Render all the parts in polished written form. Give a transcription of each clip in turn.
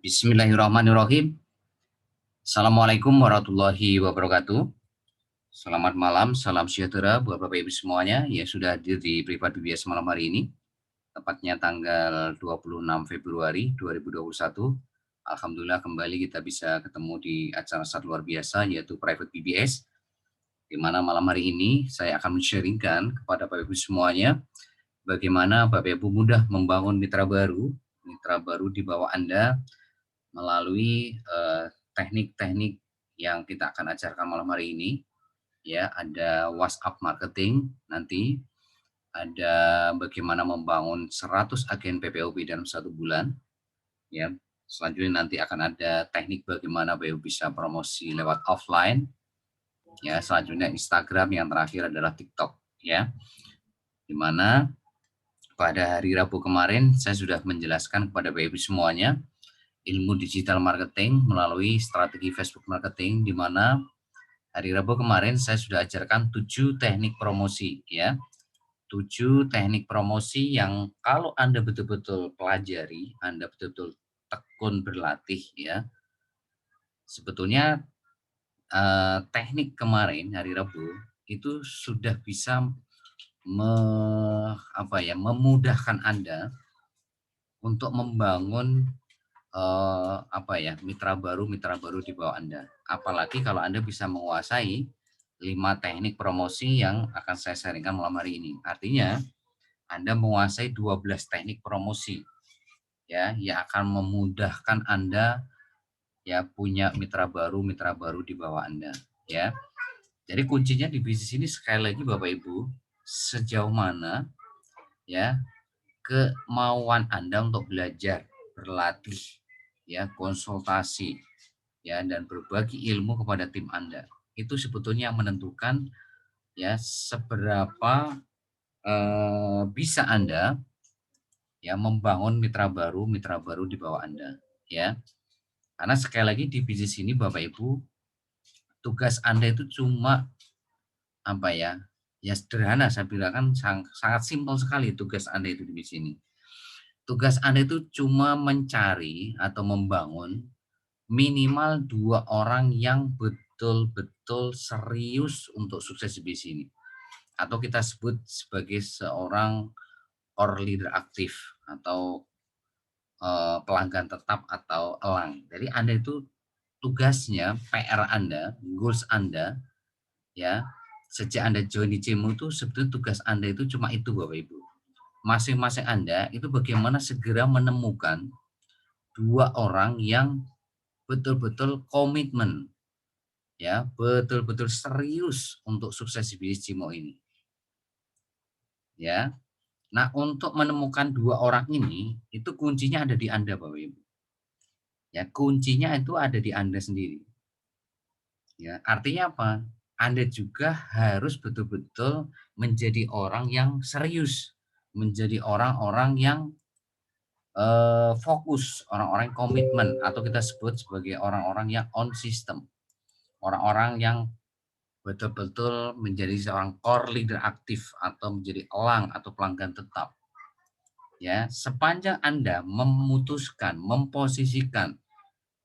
Bismillahirrahmanirrahim. Assalamualaikum warahmatullahi wabarakatuh. Selamat malam, salam sejahtera buat Bapak Ibu semuanya yang sudah hadir di Privat BBS malam hari ini. Tepatnya tanggal 26 Februari 2021. Alhamdulillah kembali kita bisa ketemu di acara sangat luar biasa yaitu Private BBS. Di mana malam hari ini saya akan men-sharingkan kepada Bapak Ibu semuanya bagaimana Bapak Ibu mudah membangun mitra baru di bawah Anda melalui teknik-teknik yang kita akan ajarkan malam hari ini. Ya, ada WhatsApp marketing nanti, ada bagaimana membangun 100 agen PPOP dalam 1 bulan. Ya, selanjutnya nanti akan ada teknik bagaimana BU bisa promosi lewat offline. Ya, selanjutnya Instagram, yang terakhir adalah TikTok. Ya, dimana pada hari Rabu kemarin saya sudah menjelaskan kepada BU semuanya ilmu digital marketing melalui strategi Facebook marketing, di mana hari Rabu kemarin saya sudah ajarkan 7 teknik promosi ya. 7 teknik promosi yang kalau Anda betul-betul pelajari, Anda betul-betul tekun berlatih ya. Sebetulnya teknik kemarin hari Rabu itu sudah bisa memudahkan Anda untuk membangun mitra baru di bawah Anda. Apalagi kalau Anda bisa menguasai 5 teknik promosi yang akan saya sharingkan malam hari ini. Artinya Anda menguasai 12 teknik promosi ya yang akan memudahkan Anda ya punya mitra baru di bawah Anda ya. Jadi kuncinya di bisnis ini sekali lagi Bapak Ibu, sejauh mana ya kemauan Anda untuk belajar, berlatih, ya konsultasi, ya dan berbagi ilmu kepada tim Anda. Itu sebetulnya yang menentukan ya seberapa bisa Anda ya membangun mitra baru di bawah Anda, ya. Karena sekali lagi di bisnis ini Bapak Ibu, tugas Anda itu cuma ya sederhana, saya bilang kan sangat simpel sekali tugas Anda itu di sini. Tugas Anda itu cuma mencari atau membangun minimal 2 orang yang betul-betul serius untuk sukses di bisnis ini. Atau kita sebut sebagai seorang core leader aktif atau pelanggan tetap atau elang. Jadi Anda itu tugasnya, PR Anda, goals Anda, ya sejak Anda join di Cimo itu sebetulnya tugas Anda itu cuma itu Bapak Ibu. Masing-masing Anda itu bagaimana segera menemukan 2 orang yang betul-betul komitmen, ya betul-betul serius untuk sukses di bisnis Cimo ini. Ya, nah untuk menemukan 2 orang ini itu kuncinya ada di Anda Bapak Ibu. Ya kuncinya itu ada di Anda sendiri. Ya artinya apa? Anda juga harus betul-betul menjadi orang yang serius, menjadi orang-orang yang fokus, orang-orang komitmen atau kita sebut sebagai orang-orang yang on system. Orang-orang yang betul-betul menjadi seorang core leader aktif atau menjadi elang atau pelanggan tetap. Ya, sepanjang Anda memutuskan, memposisikan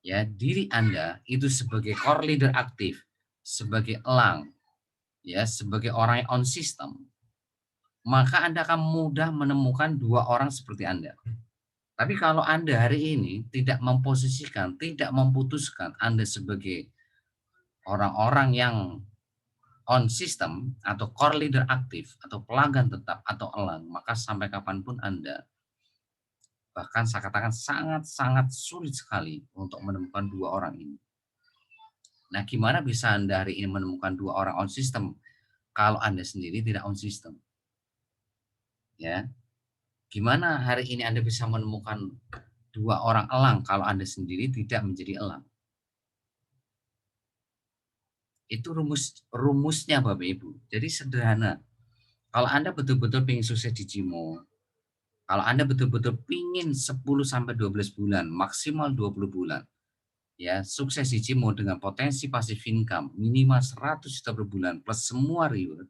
ya diri Anda itu sebagai core leader aktif, sebagai elang, ya, sebagai orang yang on system, maka Anda akan mudah menemukan 2 orang seperti Anda. Tapi kalau Anda hari ini tidak memposisikan, tidak memutuskan Anda sebagai orang-orang yang on system atau core leader aktif atau pelanggan tetap atau elang, maka sampai kapanpun Anda bahkan saya katakan sangat-sangat sulit sekali untuk menemukan 2 orang ini. Nah, gimana bisa Anda hari ini menemukan 2 orang on system kalau Anda sendiri tidak on system? Ya. Gimana hari ini Anda bisa menemukan 2 orang elang kalau Anda sendiri tidak menjadi elang? Itu rumusnya Bapak Ibu. Jadi sederhana. Kalau Anda betul-betul pengen sukses di Cimo, kalau Anda betul-betul pingin 10 sampai 12 bulan, maksimal 20 bulan, ya, sukses di Cimo dengan potensi passive income minimal 100 juta per bulan plus semua reward,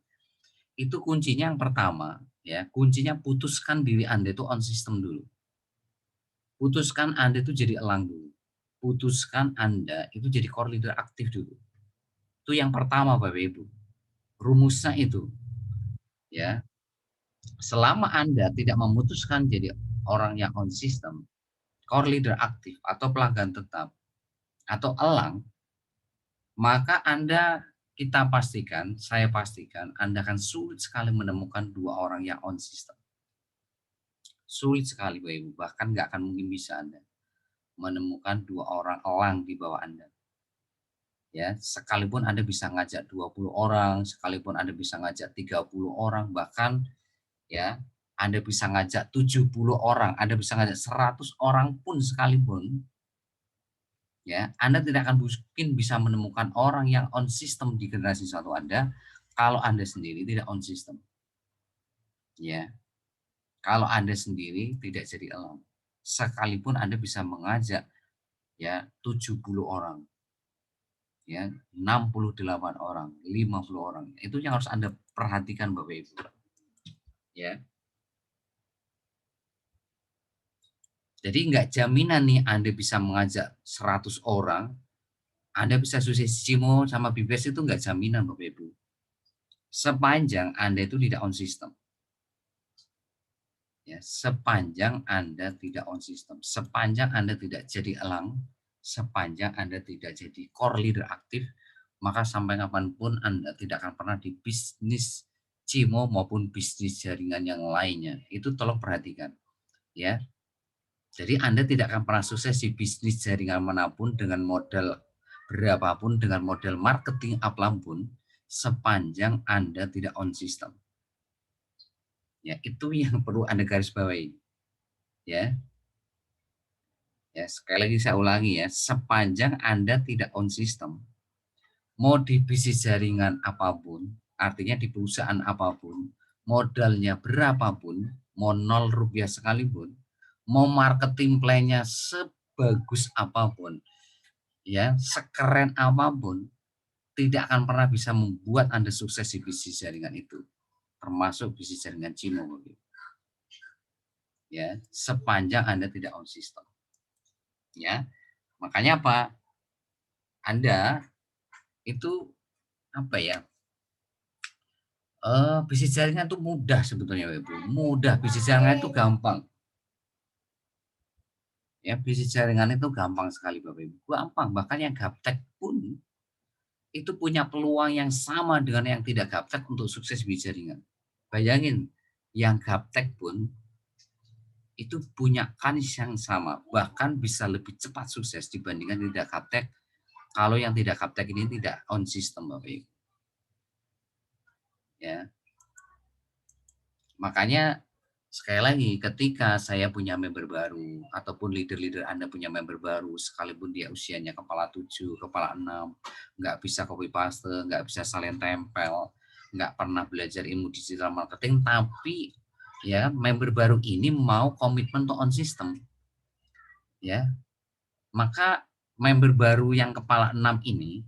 itu kuncinya yang pertama, ya, kuncinya putuskan diri Anda itu on system dulu. Putuskan Anda itu jadi elang dulu. putuskan Anda itu jadi core leader aktif dulu. Itu yang pertama Bapak Ibu. Rumusnya itu. Ya. Selama Anda tidak memutuskan jadi orang yang on system, core leader aktif atau pelanggan tetap atau elang, maka saya pastikan Anda akan sulit sekali menemukan dua orang yang on system. Sulit sekali Bapak Ibu, bahkan nggak akan mungkin bisa Anda menemukan dua orang elang di bawah Anda. Ya, sekalipun Anda bisa ngajak 20 orang, sekalipun Anda bisa ngajak 30 orang, bahkan ya, Anda bisa ngajak 70 orang, Anda bisa ngajak 100 orang pun sekalipun, ya, Anda tidak akan mungkin bisa menemukan orang yang on system di generasi satu Anda kalau Anda sendiri tidak on system. Ya. Kalau Anda sendiri tidak jadi elang. Sekalipun Anda bisa mengajak ya 70 orang, ya 68 orang, 50 orang. Itu yang harus Anda perhatikan Bapak Ibu. Ya. Jadi nggak jaminan nih Anda bisa mengajak 100 orang, Anda bisa sukses Cimo sama Bibes itu nggak jaminan Bapak Ibu. Sepanjang Anda itu tidak on system. Ya, sepanjang Anda tidak on system, sepanjang Anda tidak jadi elang, sepanjang Anda tidak jadi core leader aktif, maka sampai kapanpun Anda tidak akan pernah di bisnis Cimo maupun bisnis jaringan yang lainnya. Itu tolong perhatikan. Ya, jadi Anda tidak akan pernah sukses di bisnis jaringan manapun dengan modal berapapun, dengan model marketing apapun, sepanjang Anda tidak on system. Ya, itu yang perlu Anda garis bawahi. Ya. Ya, sekali lagi saya ulangi ya, sepanjang Anda tidak on system, mau di bisnis jaringan apapun, artinya di perusahaan apapun, modalnya berapapun, mau 0 rupiah sekalipun, mau marketing plan-nya sebagus apapun, ya, sekeren apapun, tidak akan pernah bisa membuat Anda sukses di bisnis jaringan itu, termasuk bisnis jaringan Cimo. Ya, sepanjang Anda tidak on system. Ya, makanya apa? Anda itu apa ya? Bisnis jaringan itu mudah sebetulnya, Ibu. Mudah, bisnis jaringan itu gampang. Ya, bisnis jaringan itu gampang sekali, Bapak Ibu. Gampang, bahkan yang gaptek pun itu punya peluang yang sama dengan yang tidak gaptek untuk sukses bisnis jaringan. Bayangin, yang gaptek pun itu punya kans yang sama, bahkan bisa lebih cepat sukses dibandingkan yang tidak gaptek. Kalau yang tidak gaptek ini tidak on system, Bapak Ibu. Ya. Makanya sekali lagi ketika saya punya member baru ataupun leader-leader Anda punya member baru, sekalipun dia usianya kepala 7, kepala 6, nggak bisa copy paste, nggak bisa salin tempel, nggak pernah belajar ilmu digital marketing, tapi ya member baru ini mau komitmen to on system, ya, maka member baru yang kepala 6 ini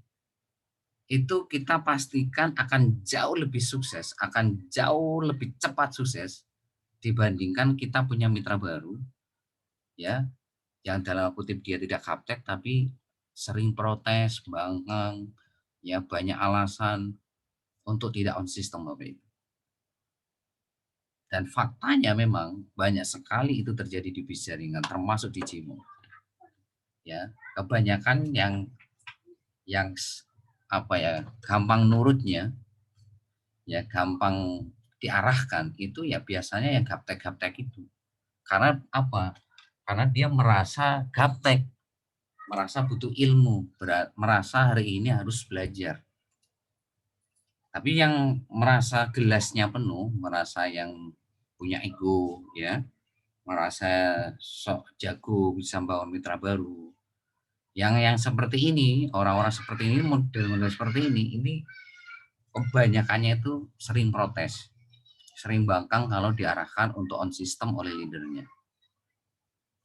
itu kita pastikan akan jauh lebih sukses, akan jauh lebih cepat sukses dibandingkan kita punya mitra baru, ya, yang dalam kutip dia tidak gaptek tapi sering protes, bangkang, ya banyak alasan untuk tidak on system Bapak Ibu. Dan faktanya memang banyak sekali itu terjadi di bis jaringan termasuk di Cimo. Ya, kebanyakan yang apa ya, gampang nurutnya, ya gampang diarahkan itu ya biasanya yang gaptek-gaptek itu. Karena apa? Karena dia merasa gaptek, merasa butuh ilmu, merasa hari ini harus belajar. Tapi yang merasa gelasnya penuh, merasa yang punya ego, ya, merasa sok jago bisa membangun mitra baru. Yang seperti ini, orang-orang seperti ini, model-model seperti ini kebanyakannya itu sering protes, sering bangkang kalau diarahkan untuk on system oleh leadernya.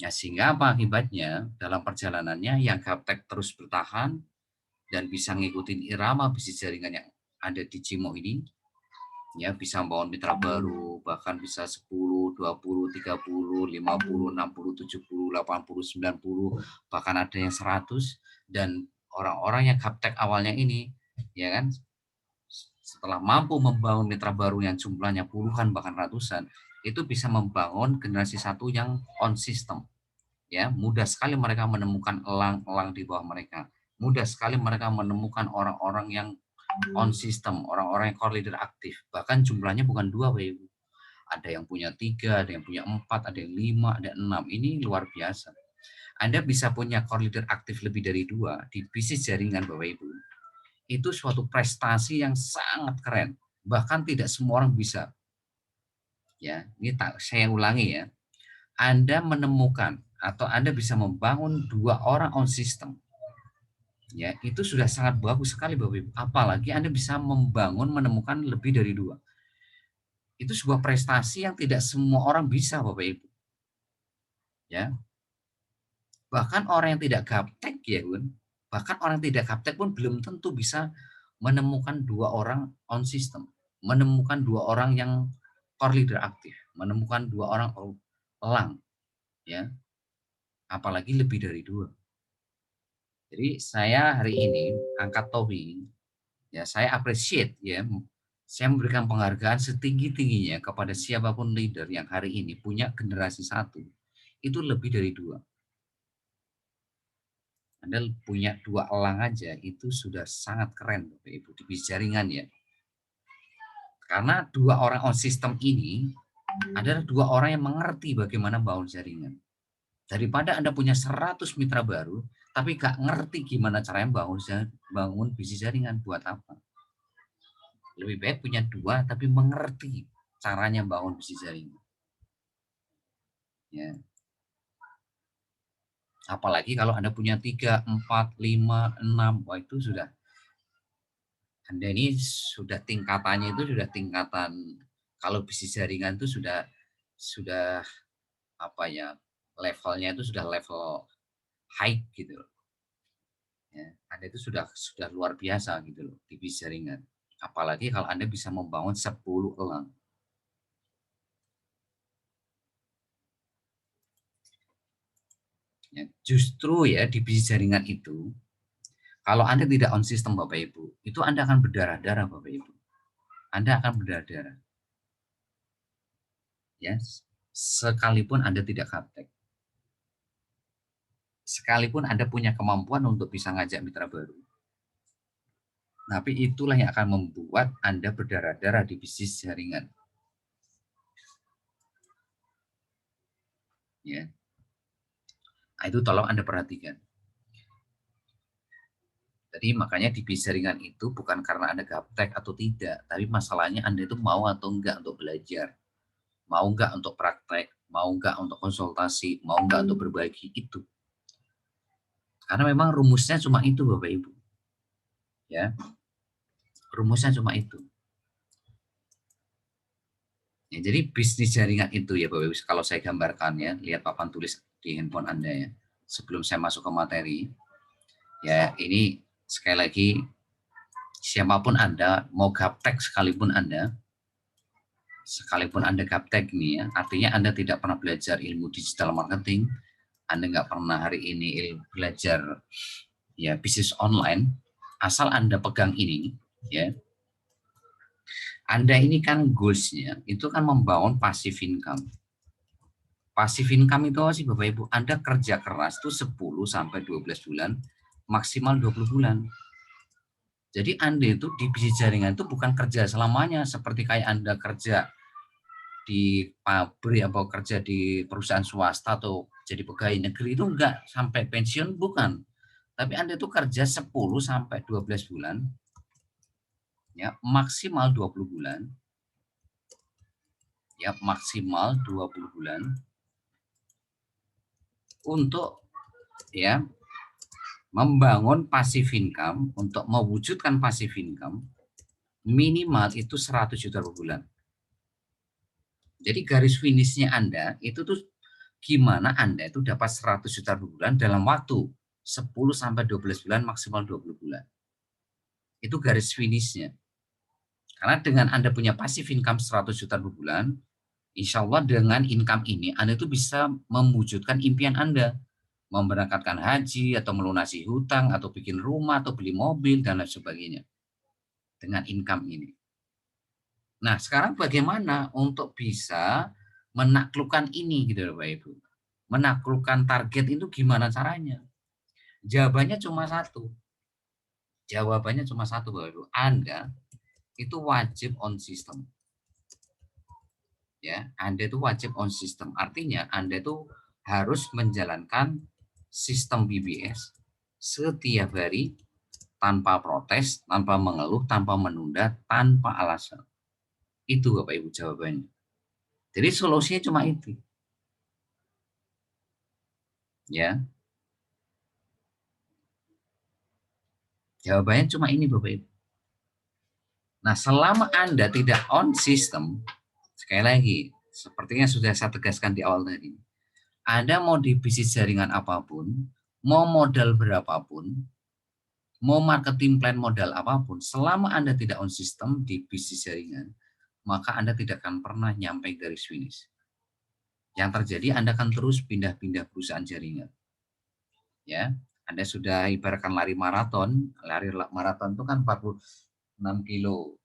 Ya, sehingga apa akibatnya? Dalam perjalanannya yang gaptek terus bertahan dan bisa ngikutin irama bisnis jaringan yang ada di Cimo ini, Ya, bisa membangun mitra baru, bahkan bisa 10, 20, 30, 50, 60, 70, 80, 90, bahkan ada yang 100. Dan orang-orang yang gaptek awalnya ini, ya kan, setelah mampu membangun mitra baru yang jumlahnya puluhan bahkan ratusan, itu bisa membangun generasi satu yang on system. Ya, mudah sekali mereka menemukan elang-elang di bawah mereka. Mudah sekali mereka menemukan orang-orang yang on system, orang-orang yang core leader aktif. Bahkan jumlahnya bukan 2, Bapak Ibu. Ada yang punya 3, ada yang punya 4, ada yang 5, ada 6. Ini luar biasa. Anda bisa punya core leader aktif lebih dari 2 di bisnis jaringan, Bapak Ibu. Itu suatu prestasi yang sangat keren. Bahkan tidak semua orang bisa. Ya, ini saya ulangi ya. Anda menemukan atau Anda bisa membangun 2 orang on system. Ya, itu sudah sangat bagus sekali Bapak Ibu. Apalagi Anda bisa membangun menemukan lebih dari 2. Itu sebuah prestasi yang tidak semua orang bisa Bapak Ibu. Ya. Bahkan orang yang tidak gaptek ya, Bun. Bahkan orang yang tidak gaptek pun belum tentu bisa menemukan 2 orang on system, menemukan 2 orang yang core leader aktif, menemukan 2 orang elang, ya. Apalagi lebih dari 2. Jadi saya hari ini angkat topik, ya saya appreciate ya, saya memberikan penghargaan setinggi-tingginya kepada siapapun leader yang hari ini punya generasi 1, itu lebih dari 2. Anda punya 2 elang aja itu sudah sangat keren Bapak Ibu di bisnis jaringan ya. Karena 2 orang on system ini adalah 2 orang yang mengerti bagaimana bangun jaringan. Daripada Anda punya 100 mitra baru, tapi gak ngerti gimana caranya bangun bisnis jaringan, buat apa? Lebih baik punya 2 tapi mengerti caranya bangun bisnis jaringan. Ya. Apalagi kalau Anda punya 3, 4, 5, 6, wah itu sudah Anda ini sudah tingkatannya itu sudah tingkatan, kalau bisnis jaringan itu sudah apa ya, levelnya itu sudah level high gitu loh. Ya, Anda itu sudah luar biasa gitu loh di bisnis jaringan. Apalagi kalau Anda bisa membangun 10 elang. Ya, justru ya di bisnis jaringan itu, kalau Anda tidak on system Bapak Ibu, itu Anda akan berdarah-darah Bapak Ibu. Anda akan berdarah-darah. Ya, sekalipun Anda tidak gaptek. Sekalipun Anda punya kemampuan untuk bisa ngajak mitra baru. Tapi itulah yang akan membuat Anda berdarah-darah di bisnis jaringan. Ya. Nah, itu tolong Anda perhatikan. Jadi makanya di bisnis jaringan itu bukan karena Anda gaptek atau tidak, tapi masalahnya Anda itu mau atau enggak untuk belajar. Mau enggak untuk praktek, mau enggak untuk konsultasi, mau enggak untuk berbagi, itu. Karena memang rumusnya cuma itu Bapak Ibu. Ya. Rumusnya cuma itu. Ya, jadi bisnis jaringan itu ya Bapak Ibu, kalau saya gambarkan ya, lihat papan tulis di handphone Anda ya. Sebelum saya masuk ke materi, ya ini sekali lagi, siapapun Anda, mau gaptek sekalipun Anda gaptek nih ya, artinya Anda tidak pernah belajar ilmu digital marketing, Anda nggak pernah hari ini belajar ya bisnis online, asal Anda pegang ini ya, Anda ini kan goals-nya itu kan membangun passive income. Passive income itu apa sih Bapak Ibu? Anda kerja keras tuh 10 sampai 12 bulan, maksimal 20 bulan. Jadi Anda itu di bisnis jaringan itu bukan kerja selamanya seperti kayak Anda kerja di pabrik atau kerja di perusahaan swasta atau jadi pegawai negeri, itu enggak sampai pensiun, bukan. Tapi Anda itu kerja 10 sampai 12 bulan, ya maksimal 20 bulan, ya maksimal 20 bulan untuk ya membangun passive income, untuk mewujudkan passive income minimal itu 100 juta per bulan. Jadi garis finishnya Anda itu tuh gimana Anda itu dapat 100 juta per bulan dalam waktu 10 sampai 12 bulan, maksimal 20 bulan. Itu garis finishnya. Karena dengan Anda punya passive income 100 juta per bulan, insya Allah dengan income ini Anda itu bisa mewujudkan impian Anda. Memberangkatkan haji, atau melunasi hutang, atau bikin rumah, atau beli mobil, dan lain sebagainya. Dengan income ini. Nah, sekarang bagaimana untuk bisa menaklukkan ini, gitu Bapak Ibu. Menaklukkan target itu gimana caranya? Jawabannya cuma satu. Jawabannya cuma satu, Bapak Ibu. Anda itu wajib on system. Ya, Anda itu wajib on system. Artinya Anda itu harus menjalankan sistem BBS setiap hari tanpa protes, tanpa mengeluh, tanpa menunda, tanpa alasan. Itu Bapak Ibu jawabannya. Jadi solusinya cuma itu. Ya. Jawabannya cuma ini Bapak Ibu. Nah, selama Anda tidak on system, sekali lagi, sepertinya sudah saya tegaskan di awal tadi. Anda mau di bisnis jaringan apapun, mau modal berapapun, mau marketing plan modal apapun, selama Anda tidak on system di bisnis jaringan, maka Anda tidak akan pernah nyampe garis finish. Yang terjadi Anda akan terus pindah-pindah perusahaan jaringan. Ya, Anda sudah ibaratkan lari maraton itu kan 46 kilo.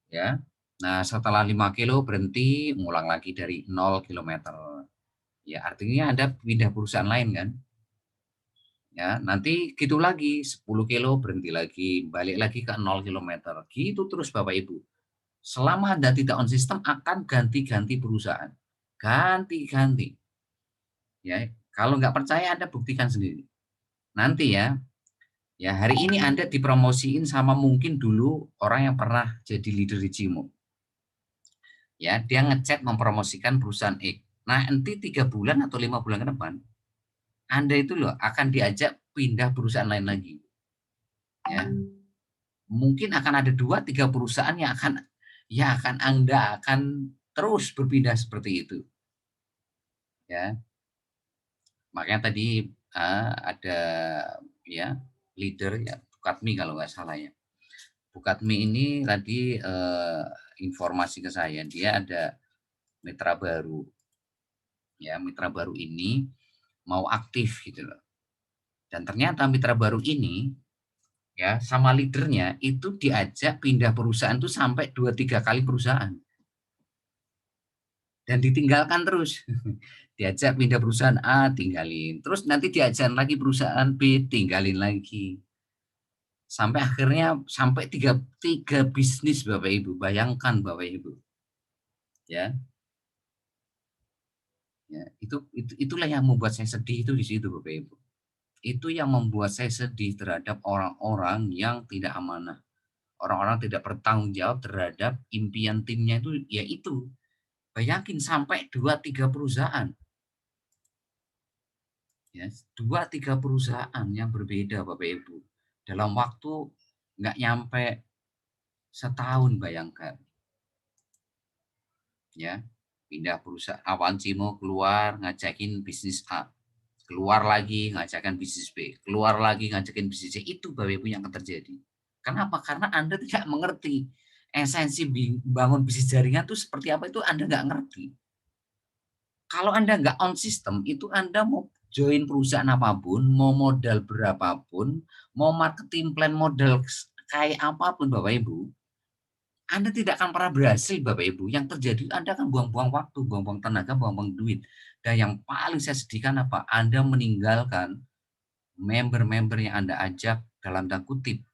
Ya. Nah, setelah 5 kilo berhenti, ngulang lagi dari 0 kilometer. Ya, artinya Anda pindah perusahaan lain kan? Ya, nanti gitu lagi 10 kilo berhenti lagi, balik lagi ke 0 kilometer. Gitu terus Bapak Ibu. Selama Anda tidak on system akan ganti-ganti perusahaan. Ganti-ganti. Ya, kalau nggak percaya Anda buktikan sendiri. Nanti ya, hari ini Anda dipromosiin sama mungkin dulu orang yang pernah jadi leader di Cimo. Ya, dia ngechat mempromosikan perusahaan X. Nah, nanti 3 bulan atau 5 bulan ke depan, Anda itu loh akan diajak pindah perusahaan lain lagi. Ya. Mungkin akan ada 2-3 perusahaan yang akan Anda akan terus berpindah seperti itu. Ya. Makanya tadi ada ya leader ya Bukatmi kalau nggak salah ya. Bukatmi ini tadi informasi ke saya, dia ada mitra baru. Ya, mitra baru ini mau aktif gitu loh. Dan ternyata mitra baru ini ya sama leadernya itu diajak pindah perusahaan tuh sampai 2-3 kali perusahaan. Dan ditinggalkan terus. Diajak pindah perusahaan A, tinggalin. Terus nanti diajak lagi perusahaan B, tinggalin lagi. Sampai akhirnya sampai tiga bisnis Bapak Ibu. Bayangkan Bapak Ibu. Ya. Ya, itulah yang membuat saya sedih itu di situ Bapak Ibu. Itu yang membuat saya sedih terhadap orang-orang yang tidak amanah. Orang-orang tidak bertanggung jawab terhadap impian timnya itu, yaitu bayangin sampai 2-3 perusahaan. Ya, 2-3 perusahaan yang berbeda Bapak Ibu. Dalam waktu nggak nyampe setahun bayangkan. Ya, pindah perusahaan, Awan Cimo keluar ngajakin bisnis A. Keluar lagi ngajakin bisnis B. Keluar lagi ngajakin bisnis C. Itu Bapak Ibu yang terjadi. Kenapa? Karena Anda tidak mengerti esensi bangun bisnis jaringan itu seperti apa, itu Anda nggak ngerti. Kalau Anda nggak on system, itu Anda mau join perusahaan apapun, mau modal berapapun, mau marketing plan modal kayak apapun Bapak Ibu, Anda tidak akan pernah berhasil Bapak Ibu. Yang terjadi Anda akan buang-buang waktu, buang-buang tenaga, buang-buang duit. Dan yang paling saya sedihkan apa? Anda meninggalkan member-member yang Anda ajak dalam tanda kutip.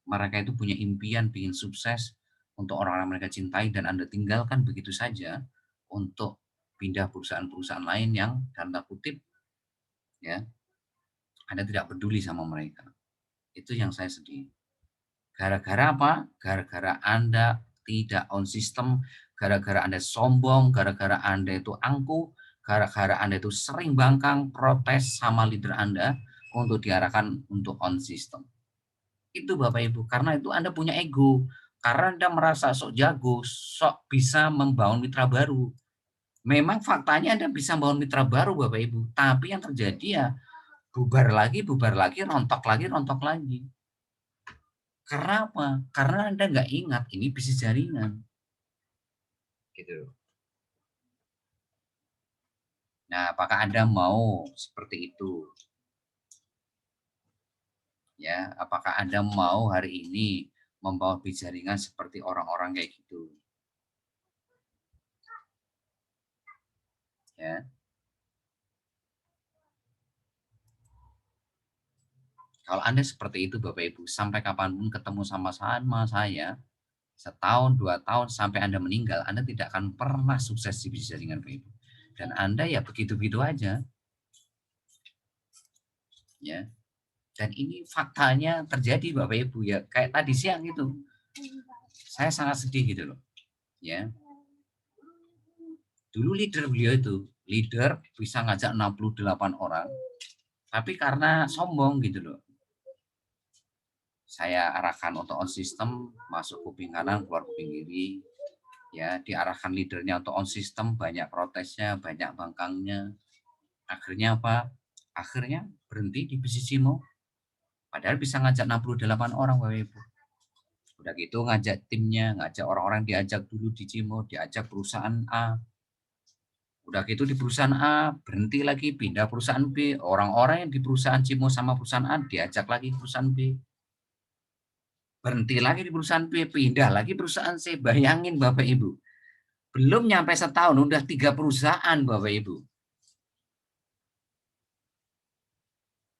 Mereka itu punya impian, ingin sukses untuk orang-orang mereka cintai, dan Anda tinggalkan begitu saja untuk pindah perusahaan-perusahaan lain yang dalam tanda kutip ya Anda tidak peduli sama mereka. Itu yang saya sedih. Gara-gara apa? Gara-gara Anda tidak on system, gara-gara Anda sombong, gara-gara Anda itu angkuh, gara-gara Anda itu sering bangkang protes sama leader Anda untuk diarahkan untuk on system. Itu Bapak Ibu, karena itu Anda punya ego. Karena Anda merasa sok jago, sok bisa membangun mitra baru. Memang faktanya Anda bisa membangun mitra baru Bapak Ibu, tapi yang terjadi ya bubar lagi, rontok lagi. Karena apa? Karena Anda nggak ingat ini bisnis jaringan. Gitu. Nah, apakah Anda mau seperti itu? Ya, apakah Anda mau hari ini membawa bisnis jaringan seperti orang-orang kayak gitu? Ya. Kalau Anda seperti itu Bapak Ibu, sampai kapanpun ketemu sama saya, setahun, 2 tahun, sampai Anda meninggal, Anda tidak akan pernah sukses di bisnis jaringan Bapak Ibu. Dan Anda ya begitu-begitu aja. Ya. Dan ini faktanya terjadi Bapak Ibu ya. Kayak tadi siang itu. Saya sangat sedih gitu loh. Ya. Dulu leader beliau itu, leader bisa ngajak 68 orang, tapi karena sombong gitu loh. Saya arahkan untuk on system, masuk kuping kanan, keluar kuping kiri. Ya, diarahkan leadernya untuk on system, banyak protesnya, banyak bangkangnya. Akhirnya apa? Akhirnya berhenti di bisnis Cimo. Padahal bisa ngajak 68 orang Bapak Ibu. Udah gitu ngajak timnya, ngajak orang-orang diajak dulu di Cimo, diajak perusahaan A. Udah gitu di perusahaan A, berhenti lagi, pindah perusahaan B. Orang-orang yang di perusahaan Cimo sama perusahaan A diajak lagi perusahaan B. Berhenti lagi di perusahaan B, pindah lagi perusahaan C. Bayangin Bapak Ibu. Belum nyampe setahun, udah 3 perusahaan Bapak Ibu.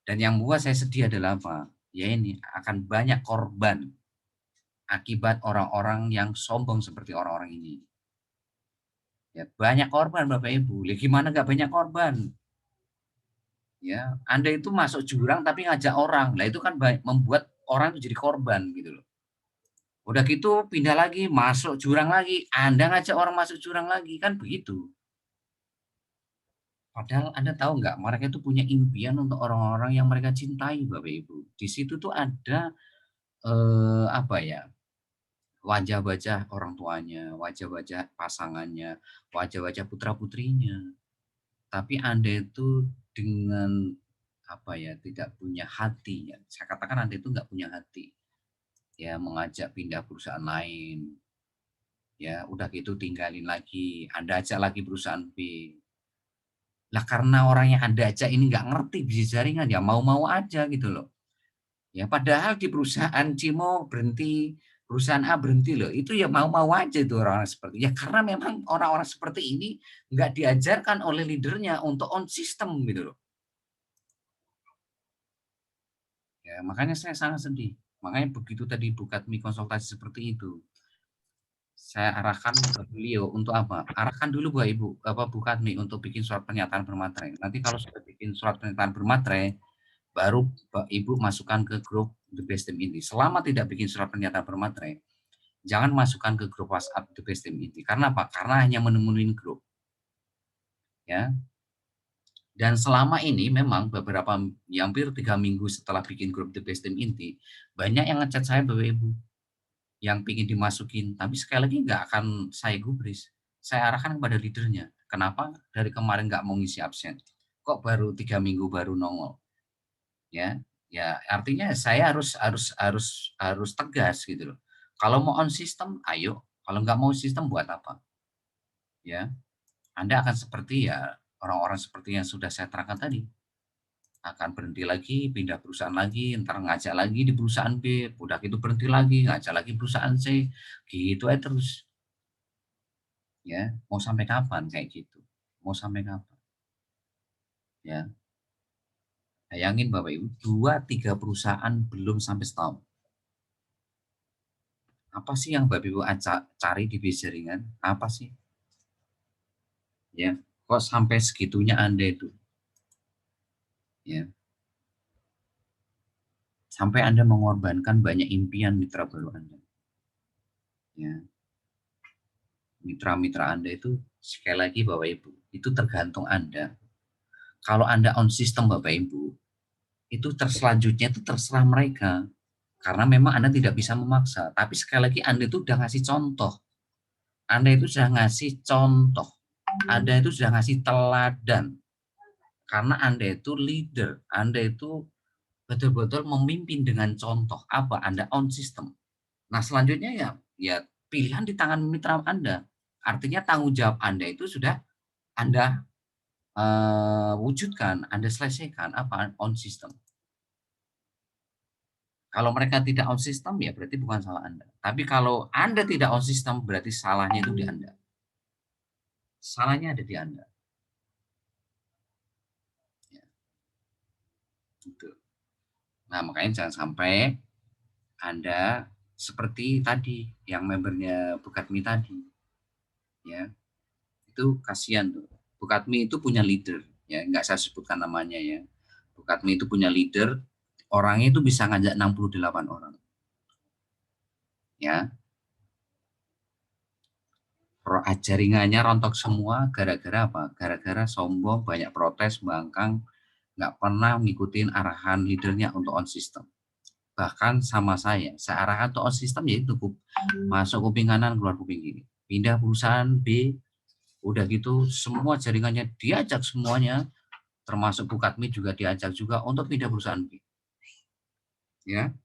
Dan yang membuat saya sedih adalah apa? Ya ini, akan banyak korban akibat orang-orang yang sombong seperti orang-orang ini. Ya, banyak korban Bapak Ibu. Ya, gimana nggak banyak korban? Ya, Anda itu masuk jurang tapi ngajak orang. Nah, itu kan membuat orang itu jadi korban gitu loh. Udah gitu pindah lagi, masuk jurang lagi. Anda ngajak orang masuk jurang lagi, kan begitu. Padahal Anda tahu nggak, mereka itu punya impian untuk orang-orang yang mereka cintai, Bapak Ibu. Di situ tuh ada apa ya? Wajah-wajah orang tuanya, wajah-wajah pasangannya, wajah-wajah putra-putrinya. Tapi Anda itu dengan apa ya, tidak punya hati ya. Saya katakan Anda itu nggak punya hati. Ya, mengajak pindah perusahaan lain. Ya, udah gitu tinggalin lagi. Anda ajak lagi perusahaan B. Lah karena orang yang Anda ajak ini nggak ngerti bisnis jaringan, ya mau-mau aja gitu loh. Ya padahal di perusahaan Cimo berhenti, perusahaan A berhenti loh. Itu ya mau-mau aja itu orang-orang seperti ya karena memang orang-orang seperti ini nggak diajarkan oleh leadernya untuk on system gitu loh. Ya makanya saya sangat sedih. Makanya begitu tadi Bu Katmi konsultasi seperti itu, saya arahkan ke beliau untuk apa? Arahkan dulu Bu Katmi untuk bikin surat pernyataan bermaterai. Nanti kalau sudah bikin surat pernyataan bermaterai, baru Ibu masukkan ke grup The Best Team Inti. Selama tidak bikin surat pernyataan bermaterai, jangan masukkan ke grup WhatsApp The Best Team Inti. Karena apa? Karena hanya menemuin grup. Ya. Dan selama ini memang beberapa hampir 3 minggu setelah bikin grup The Best Team Inti, banyak yang ngechat saya Bapak Ibu yang pingin dimasukin. Tapi sekali lagi nggak akan saya gubris. Saya arahkan kepada leadernya. Kenapa dari kemarin nggak mau ngisi absen? Kok baru 3 minggu baru nongol? Ya, ya artinya saya harus tegas gitu loh. Kalau mau on sistem, ayo. Kalau nggak mau sistem, buat apa? Ya, Anda akan seperti ya orang-orang seperti yang sudah saya terangkan tadi. Akan berhenti lagi, pindah perusahaan lagi, ntar ngajak lagi di perusahaan B, udah gitu berhenti lagi, ngajak lagi perusahaan C, gitu aja terus. Ya, mau sampai kapan kayak gitu? Mau sampai kapan? Ya, bayangin Bapak Ibu, 2, 3 perusahaan belum sampai setahun. Apa sih yang Bapak Ibu cari di bisnis jaringan? Apa sih? Ya, kok sampai segitunya Anda itu? Ya, sampai Anda mengorbankan banyak impian mitra baru Anda. Ya, mitra-mitra Anda itu sekali lagi Bapak Ibu, itu tergantung Anda. Kalau Anda on system Bapak Ibu, itu selanjutnya itu terserah mereka. Karena memang Anda tidak bisa memaksa. Tapi sekali lagi Anda itu sudah ngasih contoh. Anda itu sudah ngasih contoh. Anda itu sudah ngasih teladan. Karena Anda itu leader. Anda itu betul-betul memimpin dengan contoh. Apa? Anda on system. Nah, selanjutnya ya pilihan di tangan mitra Anda. Artinya tanggung jawab Anda itu sudah Anda wujudkan, Anda selesaikan. Apa? On system. Kalau mereka tidak on system ya berarti bukan salah Anda. Tapi kalau Anda tidak on system berarti salahnya itu di Anda. Salahnya ada di Anda. Ya, gitu. Nah, makanya jangan sampai Anda seperti tadi yang membernya Bukatmi tadi, ya. Itu kasihan tuh. Bukatmi itu punya leader, ya, nggak saya sebutkan namanya ya. Bukatmi itu punya leader, orangnya itu bisa ngajak 68 orang. Ya, jaringannya rontok semua gara-gara apa? Gara-gara sombong, banyak protes, bangkang, nggak pernah ngikutin arahan leadernya untuk on system. Bahkan sama saya arahkan untuk on system yaitu masuk kuping kanan, keluar kuping kiri. Pindah perusahaan B, udah gitu semua jaringannya diajak semuanya, termasuk Bukatmi juga diajak juga untuk pindah perusahaan B. Ya,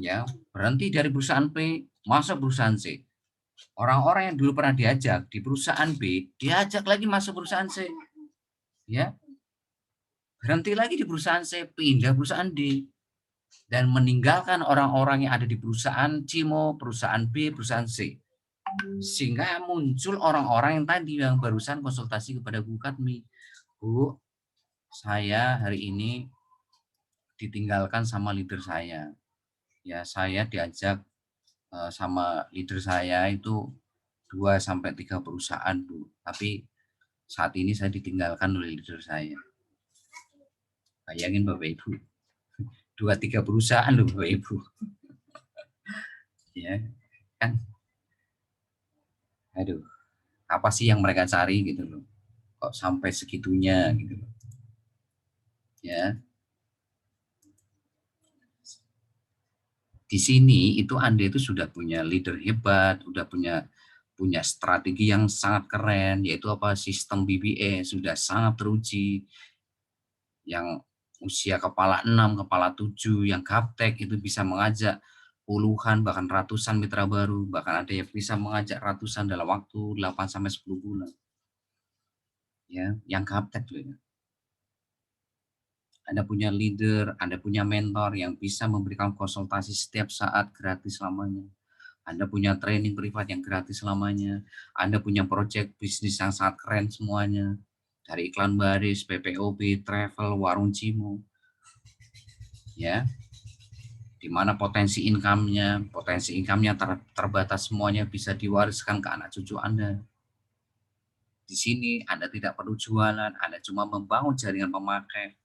ya, berhenti dari perusahaan P, masuk perusahaan C. Orang-orang yang dulu pernah diajak di perusahaan B, diajak lagi masuk perusahaan C. Ya, berhenti lagi di perusahaan C, pindah perusahaan D. Dan meninggalkan orang-orang yang ada di perusahaan Cimo, perusahaan B, perusahaan C. Sehingga muncul orang-orang yang tadi yang barusan konsultasi kepada Bu Katmi. Bu, saya hari ini ditinggalkan sama leader saya. Ya, saya diajak sama leader saya itu 2 sampai 3 perusahaan, Bu. Tapi saat ini saya ditinggalkan oleh leader saya. Bayangin Bapak Ibu, 2 3 perusahaan loh Bapak Ibu. Ya, kan. Aduh, apa sih yang mereka cari gitu loh. Kok sampai segitunya gitu loh. Ya. Di sini itu Anda itu sudah punya leader hebat, udah punya strategi yang sangat keren, yaitu apa? Sistem BBS sudah sangat teruji, yang usia kepala 6, kepala 7, yang gaptek itu bisa mengajak puluhan bahkan ratusan mitra baru, bahkan ada yang bisa mengajak ratusan dalam waktu 8 sampai 10 bulan. Ya, yang gaptek loh ya. Anda punya leader, Anda punya mentor yang bisa memberikan konsultasi setiap saat gratis selamanya. Anda punya training privat yang gratis selamanya. Anda punya project bisnis yang sangat keren semuanya. Dari iklan baris, PPOB, travel, warung Cimo. Ya, di mana potensi income-nya terbatas semuanya bisa diwariskan ke anak cucu Anda. Di sini Anda tidak perlu jualan, Anda cuma membangun jaringan pemakai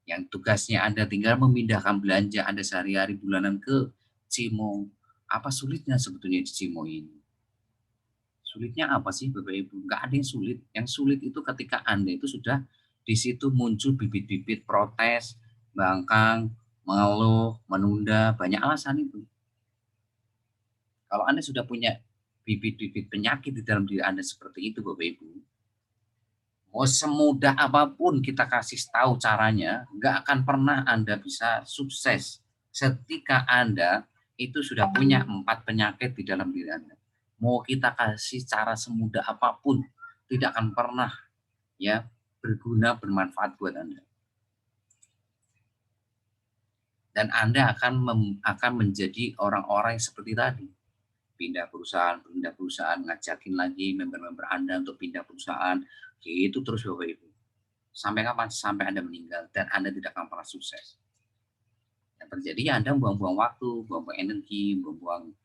yang tugasnya Anda tinggal memindahkan belanja Anda sehari-hari bulanan ke Cimo. Apa sulitnya sebetulnya di Cimo ini? Sulitnya apa sih Bapak Ibu? Nggak ada yang sulit. Yang sulit itu ketika Anda itu sudah di situ muncul bibit-bibit protes, bangkang, mengeluh, menunda, banyak alasan itu. Kalau Anda sudah punya bibit-bibit penyakit di dalam diri Anda seperti itu Bapak Ibu, mau semudah apapun kita kasih tahu caranya, nggak akan pernah Anda bisa sukses ketika Anda itu sudah punya 4 penyakit di dalam diri Anda. Mau kita kasih cara semudah apapun, tidak akan pernah ya berguna, bermanfaat buat Anda. Dan Anda akan menjadi orang-orang yang seperti tadi. Pindah perusahaan, ngajakin lagi member-member Anda untuk pindah perusahaan, gitu terus Bapak Ibu. Sampai kapan? Sampai Anda meninggal dan Anda tidak akan pernah sukses. Yang terjadi ya Anda buang-buang waktu, buang-buang energi, buang-buang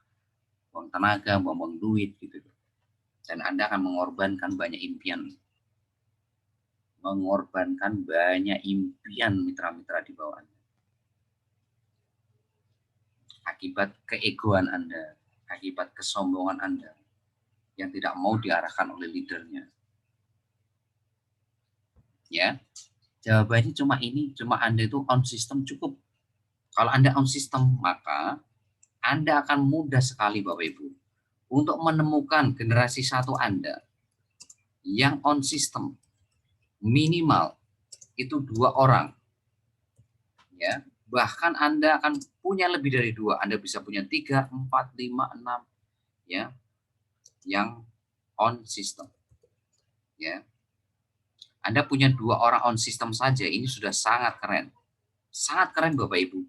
tenaga, buang-buang duit gitu. Dan Anda akan mengorbankan banyak impian. Mengorbankan banyak impian mitra-mitra di bawah Anda. Akibat keegoan Anda, akibat kesombongan Anda yang tidak mau diarahkan oleh leadernya. Ya, jawabannya cuma ini, cuma Anda itu on system cukup. Kalau Anda on system, maka Anda akan mudah sekali Bapak Ibu untuk menemukan generasi satu Anda yang on system minimal itu 2 orang. Ya, bahkan Anda akan punya lebih dari 2. Anda bisa punya 3, 4, 5, 6 ya, yang on system. Ya. Anda punya 2 orang on system saja ini sudah sangat keren. Sangat keren Bapak Ibu.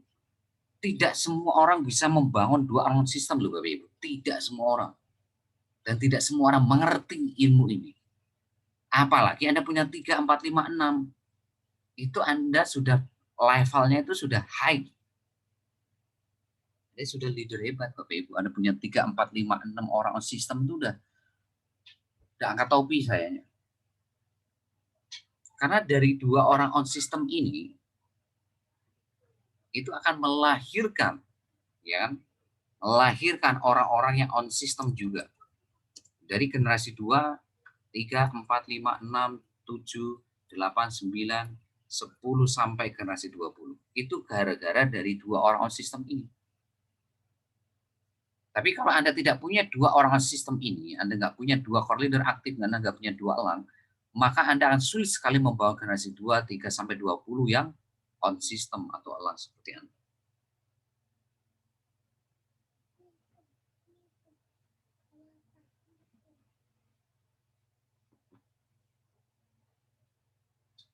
Tidak semua orang bisa membangun 2 orang on system loh Bapak Ibu. Tidak semua orang. Dan tidak semua orang mengerti ilmu ini. Apalagi Anda punya 3, 4, 5, 6. Itu Anda sudah levelnya itu sudah high. Jadi sudah leader hebat Bapak Ibu. Anda punya 3, 4, 5, 6 orang on system itu udah angkat topi sayanya. Karena dari 2 orang on system ini itu akan melahirkan ya kan? Melahirkan orang-orang yang on system juga. Dari generasi 2, 3, 4, 5, 6, 7, 8, 9, 10 sampai generasi 20. Itu gara-gara dari 2 orang on system ini. Tapi kalau Anda tidak punya 2 orang on system ini, Anda nggak punya 2 core leader aktif, Anda nggak punya 2 elang, maka Anda akan sulit sekali membawa generasi 2, 3, sampai 20 yang on system atau elang seperti Anda.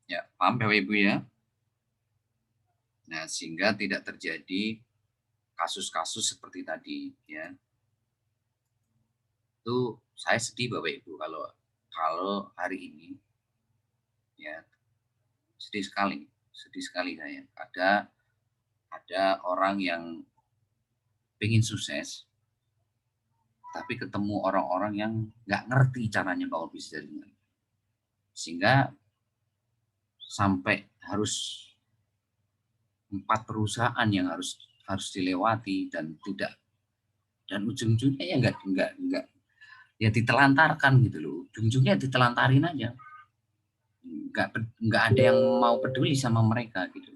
Ya, paham Bapak Ibu ya? Nah, sehingga tidak terjadi kasus-kasus seperti tadi ya. Itu saya sedih Bapak Ibu kalau hari ini ya sedih sekali saya. Ada orang yang pengen sukses tapi ketemu orang-orang yang nggak ngerti caranya bangun bisnis jaringan. Sehingga sampai harus 4 perusahaan yang harus dilewati dan ujung-ujungnya ya nggak ya ditelantarkan gitu loh. Ujung-ujungnya ditelantarin aja. Nggak ada yang mau peduli sama mereka gitu.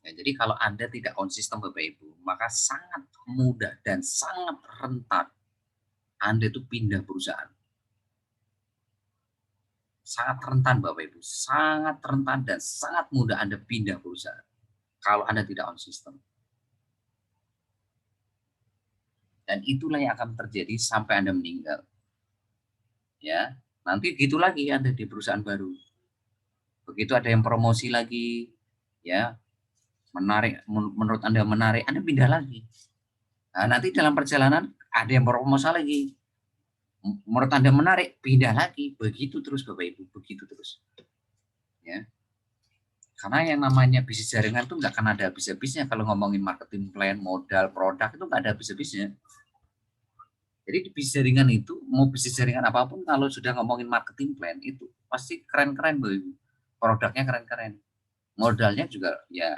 Ya, jadi kalau Anda tidak konsisten Bapak Ibu, maka sangat mudah dan sangat rentan Anda itu pindah perusahaan. Sangat rentan Bapak Ibu, sangat rentan dan sangat mudah Anda pindah perusahaan kalau Anda tidak konsisten. Dan itulah yang akan terjadi sampai Anda meninggal. Ya, nanti gitu lagi Anda di perusahaan baru. Begitu ada yang promosi lagi, ya, menurut Anda menarik, Anda pindah lagi. Nah, nanti dalam perjalanan ada yang promosi lagi. Menurut Anda menarik, pindah lagi. Begitu terus Bapak Ibu, begitu terus. Ya. Karena yang namanya bisnis jaringan itu nggak akan ada habis-habisnya kalau ngomongin marketing plan, modal, produk itu nggak ada habis-habisnya. Jadi di bisnis jaringan itu, mau bisnis jaringan apapun kalau sudah ngomongin marketing plan itu pasti keren-keren Bapak Ibu. Produknya keren-keren. Modalnya juga ya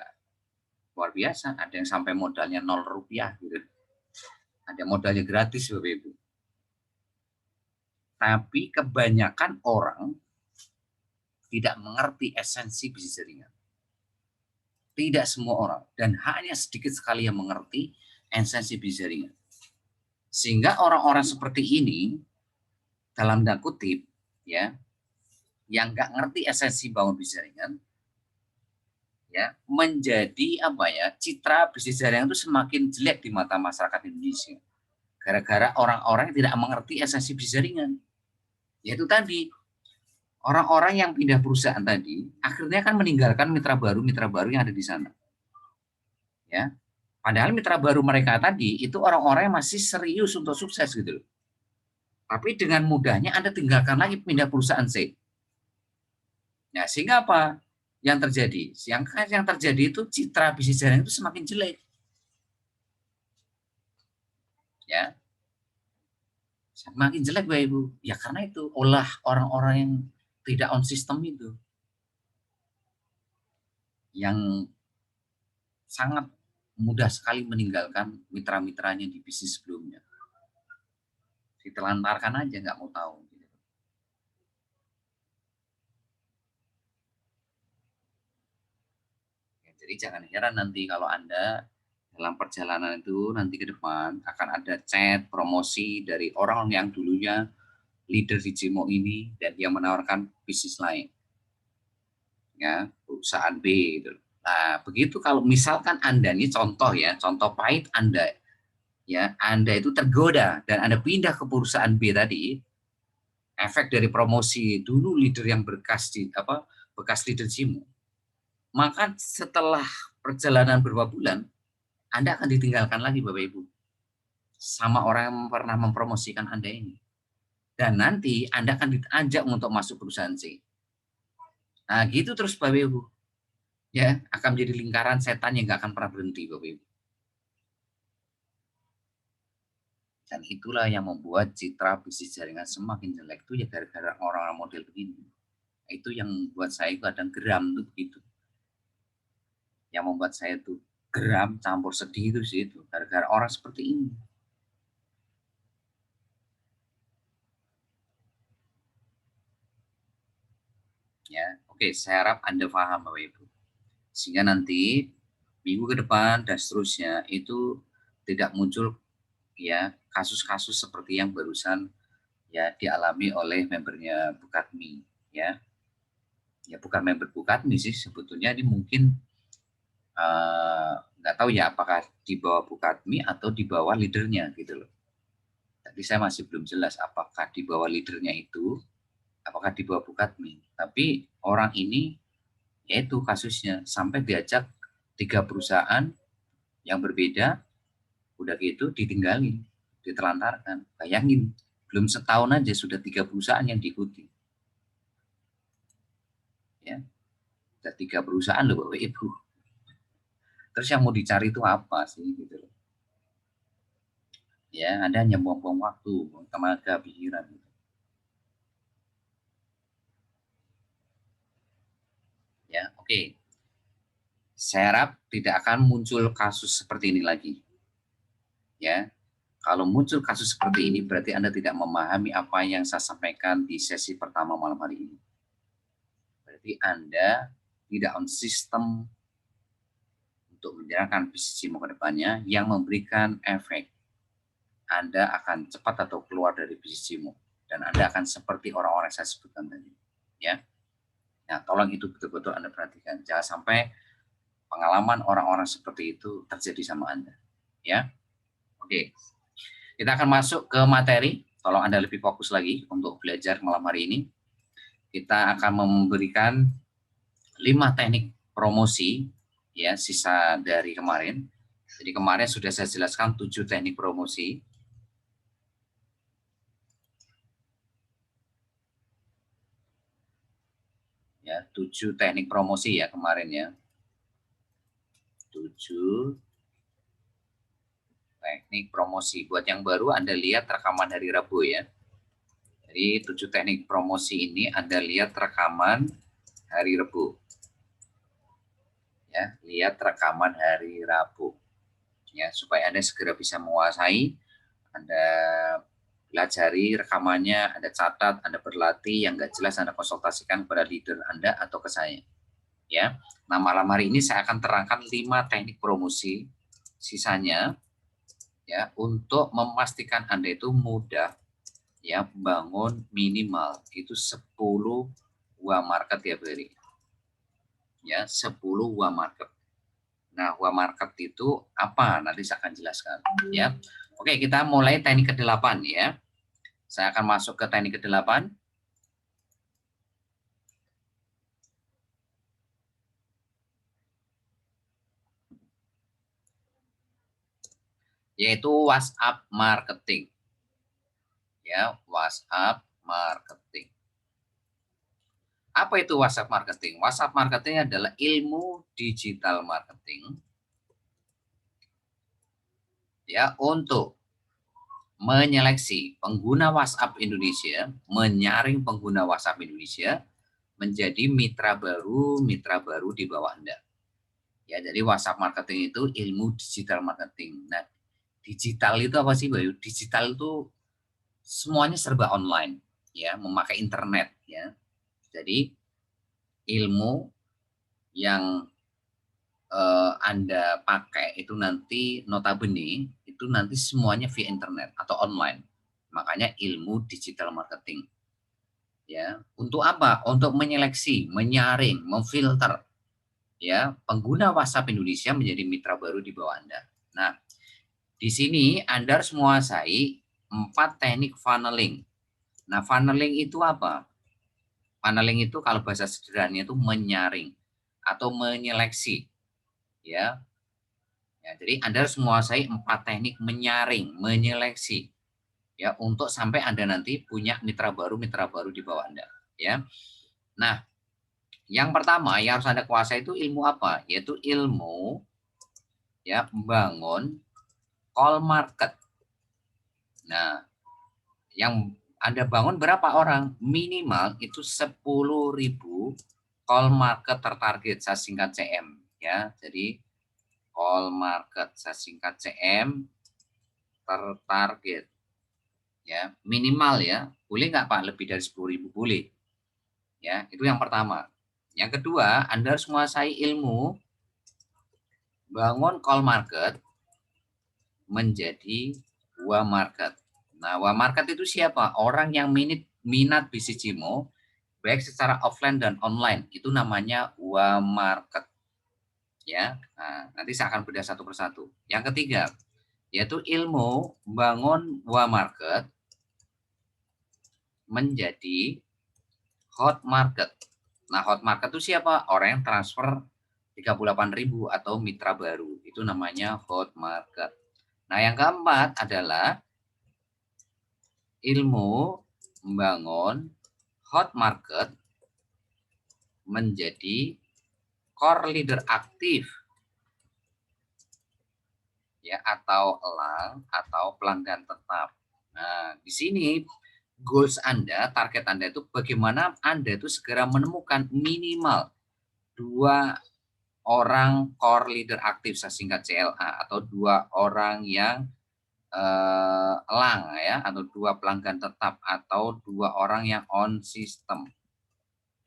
luar biasa. Ada yang sampai modalnya 0 rupiah gitu. Ada modalnya gratis Bapak Ibu. Tapi kebanyakan orang tidak mengerti esensi bisnis jaringan. Tidak semua orang dan hanya sedikit sekali yang mengerti esensi bisnis jaringan. Sehingga orang-orang seperti ini dalam tanda kutip ya, yang nggak ngerti esensi bangun bisnis jaringan ya, menjadi apa ya, citra bisnis jaringan itu semakin jelek di mata masyarakat Indonesia. Gara-gara orang-orang yang tidak mengerti esensi bisnis jaringan. Yaitu tadi orang-orang yang pindah perusahaan tadi akhirnya kan meninggalkan mitra baru yang ada di sana. Ya. Padahal mitra baru mereka tadi itu orang-orang yang masih serius untuk sukses gitu loh. Tapi dengan mudahnya Anda tinggalkan lagi pindah perusahaan C. Nah, sehingga apa? Yang terjadi? Yang terjadi itu citra bisnis jaringan itu semakin jelek. Ya. Semakin jelek Bapak Ibu. Ya karena itu olah orang-orang yang tidak on system itu. Yang sangat mudah sekali meninggalkan mitra-mitranya di bisnis sebelumnya. Ditelantarkan aja nggak mau tahu. Ya, jadi jangan heran nanti kalau Anda Dalam perjalanan itu nanti ke depan akan ada chat promosi dari orang yang dulunya leader di Cimo ini dan dia menawarkan bisnis lain, ya perusahaan B gitu. Nah begitu kalau misalkan Anda ini contoh ya, contoh pahit Anda ya, Anda itu tergoda dan Anda pindah ke perusahaan B tadi, efek dari promosi dulu leader yang bekas leader Cimo, maka setelah perjalanan beberapa bulan Anda akan ditinggalkan lagi Bapak Ibu sama orang yang pernah mempromosikan Anda ini. Dan nanti Anda akan diajak untuk masuk perusahaan C. Nah, gitu terus Bapak Ibu. Ya, akan menjadi lingkaran setan yang nggak akan pernah berhenti Bapak Ibu. Dan itulah yang membuat citra bisnis jaringan semakin jelek itu ya gara-gara orang-orang model begini. Itu yang membuat saya kadang geram tuh begitu. Yang membuat saya tuh geram campur sedih itu sih itu gara-gara orang seperti ini. Ya, oke, saya harap Anda paham Bapak Ibu. Sehingga nanti minggu ke depan dan seterusnya itu tidak muncul ya kasus-kasus seperti yang barusan ya dialami oleh membernya Bukatmi ya. Ya bukan member Bukatmi sih sebetulnya ini mungkin nggak tahu ya apakah di bawah Bukatmi atau di bawah leadernya gitu loh. Tadi saya masih belum jelas apakah di bawah leadernya itu, apakah di bawah Bukatmi. Tapi orang ini yaitu kasusnya sampai diajak 3 perusahaan yang berbeda, udah gitu ditinggalin, ditelantarkan. Bayangin, belum setahun aja sudah 3 perusahaan yang diikuti. Ya, ada 3 perusahaan loh Bapak Ibu. Terus yang mau dicari itu apa sih gitu loh. Ya, Anda hanya buang-buang waktu, tenaga, pikiran. Gitu. Ya, oke. Saya harap tidak akan muncul kasus seperti ini lagi. Ya, kalau muncul kasus seperti ini berarti Anda tidak memahami apa yang saya sampaikan di sesi pertama malam hari ini. Berarti Anda tidak on sistem untuk menjalankan bisnis Cimo ke depannya yang memberikan efek Anda akan cepat atau keluar dari bisnis Cimo dan Anda akan seperti orang-orang yang saya sebutkan tadi. Ya, nah tolong itu betul-betul Anda perhatikan. Jangan sampai pengalaman orang-orang seperti itu terjadi sama Anda. Ya, oke. Kita akan masuk ke materi. Tolong Anda lebih fokus lagi untuk belajar malam hari ini. Kita akan memberikan 5 teknik promosi ya sisa dari kemarin. Jadi kemarin sudah saya jelaskan 7 teknik promosi. Ya, 7 teknik promosi ya kemarin ya. 7 teknik promosi. Buat yang baru Anda lihat rekaman hari Rabu ya. Jadi 7 teknik promosi ini Anda lihat rekaman hari Rabu. Ya, lihat rekaman hari Rabu. Ya, supaya Anda segera bisa menguasai, Anda pelajari rekamannya, Anda catat, Anda berlatih, yang nggak jelas Anda konsultasikan kepada leader Anda atau ke saya. Ya, nah malam hari ini saya akan terangkan 5 teknik promosi sisanya ya untuk memastikan Anda itu mudah ya bangun minimal itu 10 UA market tiap hari. Ya, 10 UA market. Nah, UA market itu apa? Nanti saya akan jelaskan ya. Oke, kita mulai teknik ke-8 ya. Saya akan masuk ke teknik ke-8. Yaitu WhatsApp marketing. Ya, WhatsApp marketing. Apa itu WhatsApp marketing? WhatsApp marketing adalah ilmu digital marketing ya untuk menyeleksi pengguna WhatsApp Indonesia, menyaring pengguna WhatsApp Indonesia menjadi mitra baru di bawah Anda. Ya, jadi WhatsApp marketing itu ilmu digital marketing. Nah, digital itu apa sih, Bayu? Digital itu semuanya serba online, ya, memakai internet, ya. Jadi ilmu yang Anda pakai itu nanti notabene itu nanti semuanya via internet atau online. Makanya ilmu digital marketing. Ya, untuk apa? Untuk menyeleksi, menyaring, memfilter ya pengguna WhatsApp Indonesia menjadi mitra baru di bawah Anda. Nah, di sini Anda harus menguasai 4 teknik funneling. Nah, funneling itu apa? Funneling itu kalau bahasa sederhananya itu menyaring atau menyeleksi ya. Ya, jadi Anda harus menguasai 4 teknik menyaring, menyeleksi ya untuk sampai Anda nanti punya mitra baru di bawah Anda ya. Nah, yang pertama yang harus Anda kuasai itu ilmu apa? Yaitu ilmu ya membangun call market. Nah, yang Anda bangun berapa orang? Minimal itu 10.000 call market tertarget, saya singkat CM ya. Jadi call market saya singkat CM tertarget ya, minimal ya. Boleh nggak Pak lebih dari 10.000? Boleh. Ya, itu yang pertama. Yang kedua, Anda harus menguasai ilmu bangun call market menjadi wa market. Nah, wa market itu siapa? Orang yang minat bisnis Cimo baik secara offline dan online. Itu namanya wa market. Ya. Nah, nanti saya akan bedah satu persatu. Yang ketiga, yaitu ilmu bangun wa market menjadi hot market. Nah, hot market itu siapa? Orang yang transfer 38.000 atau mitra baru. Itu namanya hot market. Nah, yang keempat adalah ilmu membangun hot market menjadi core leader aktif ya atau elang atau pelanggan tetap. Nah, di sini goals Anda, target Anda itu bagaimana Anda itu segera menemukan minimal 2 orang core leader aktif, saya singkat CLA, atau 2 orang yang elang ya, atau 2 pelanggan tetap, atau 2 orang yang on system.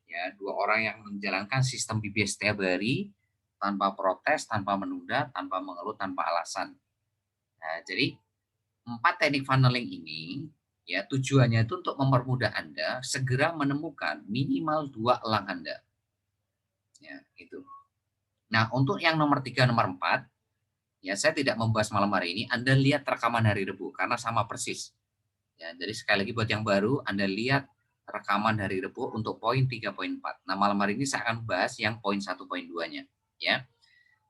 Ya, 2 orang yang menjalankan sistem BBS setiap hari tanpa protes, tanpa menunda, tanpa mengeluh, tanpa alasan. Nah, jadi 4 teknik funneling ini ya tujuannya itu untuk mempermudah Anda segera menemukan minimal 2 elang Anda. Ya, itu. Nah, untuk yang nomor 3, nomor 4, ya saya tidak membahas malam hari ini, Anda lihat rekaman hari Rabu karena sama persis. Ya, jadi sekali lagi buat yang baru, Anda lihat rekaman hari Rabu untuk poin 3, poin 4. Nah, malam hari ini saya akan bahas yang poin 1, poin 2-nya, ya.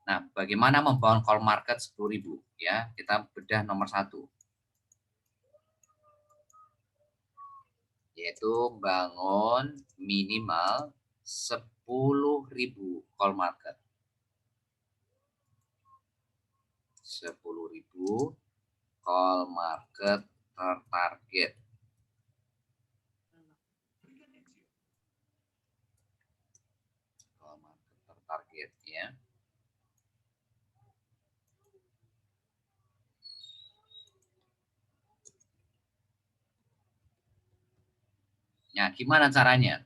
Nah, bagaimana membangun call market 10.000 ya? Kita bedah nomor 1. Yaitu bangun minimal 10.000 call market. 10.000 call market tertarget. Call market tertarget ya. Nah, gimana caranya?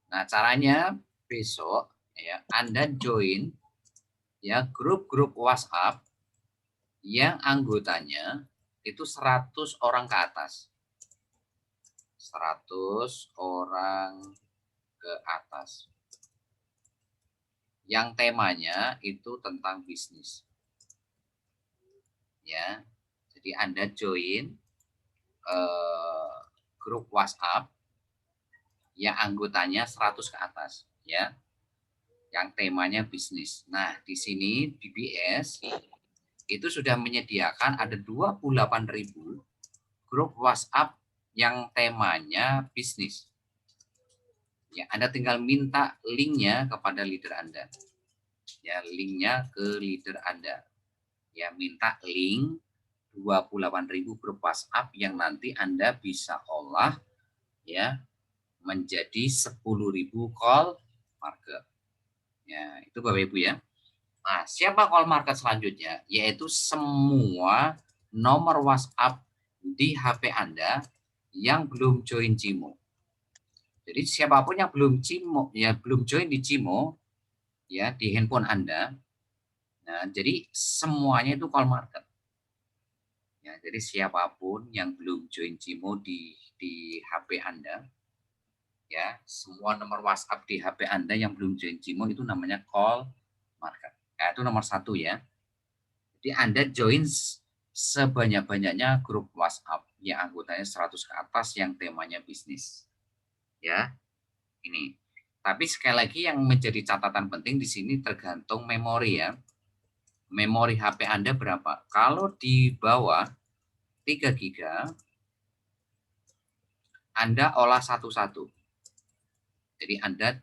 Nah, caranya besok ya Anda join ya grup-grup WhatsApp yang anggotanya itu 100 orang ke atas. 100 orang ke atas. Yang temanya itu tentang bisnis. Ya. Jadi Anda join grup WhatsApp yang anggotanya 100 ke atas ya. Yang temanya bisnis. Nah, di sini BBS itu sudah menyediakan ada 28.000 grup WhatsApp yang temanya bisnis. Ya, Anda tinggal minta linknya kepada leader Anda. Ya, linknya ke leader Anda. Ya, minta link 28.000 grup WhatsApp yang nanti Anda bisa olah ya menjadi 10.000 call market. Ya, itu Bapak Ibu ya. Nah, siapa call market selanjutnya? Yaitu semua nomor WhatsApp di HP Anda yang belum join Cimo. Jadi siapapun yang belum join di Cimo, ya di handphone Anda. Nah, jadi semuanya itu call market. Ya, jadi siapapun yang belum join Cimo di HP Anda, ya, semua nomor WhatsApp di HP Anda yang belum join Cimo itu namanya call market. Ya, itu nomor 1 ya. Jadi Anda join sebanyak-banyaknya grup WhatsApp yang anggotanya 100 ke atas yang temanya bisnis. Ya, ini. Tapi sekali lagi yang menjadi catatan penting di sini tergantung memori ya. Memori HP Anda berapa? Kalau di bawah 3 GB, Anda olah satu-satu. Jadi Anda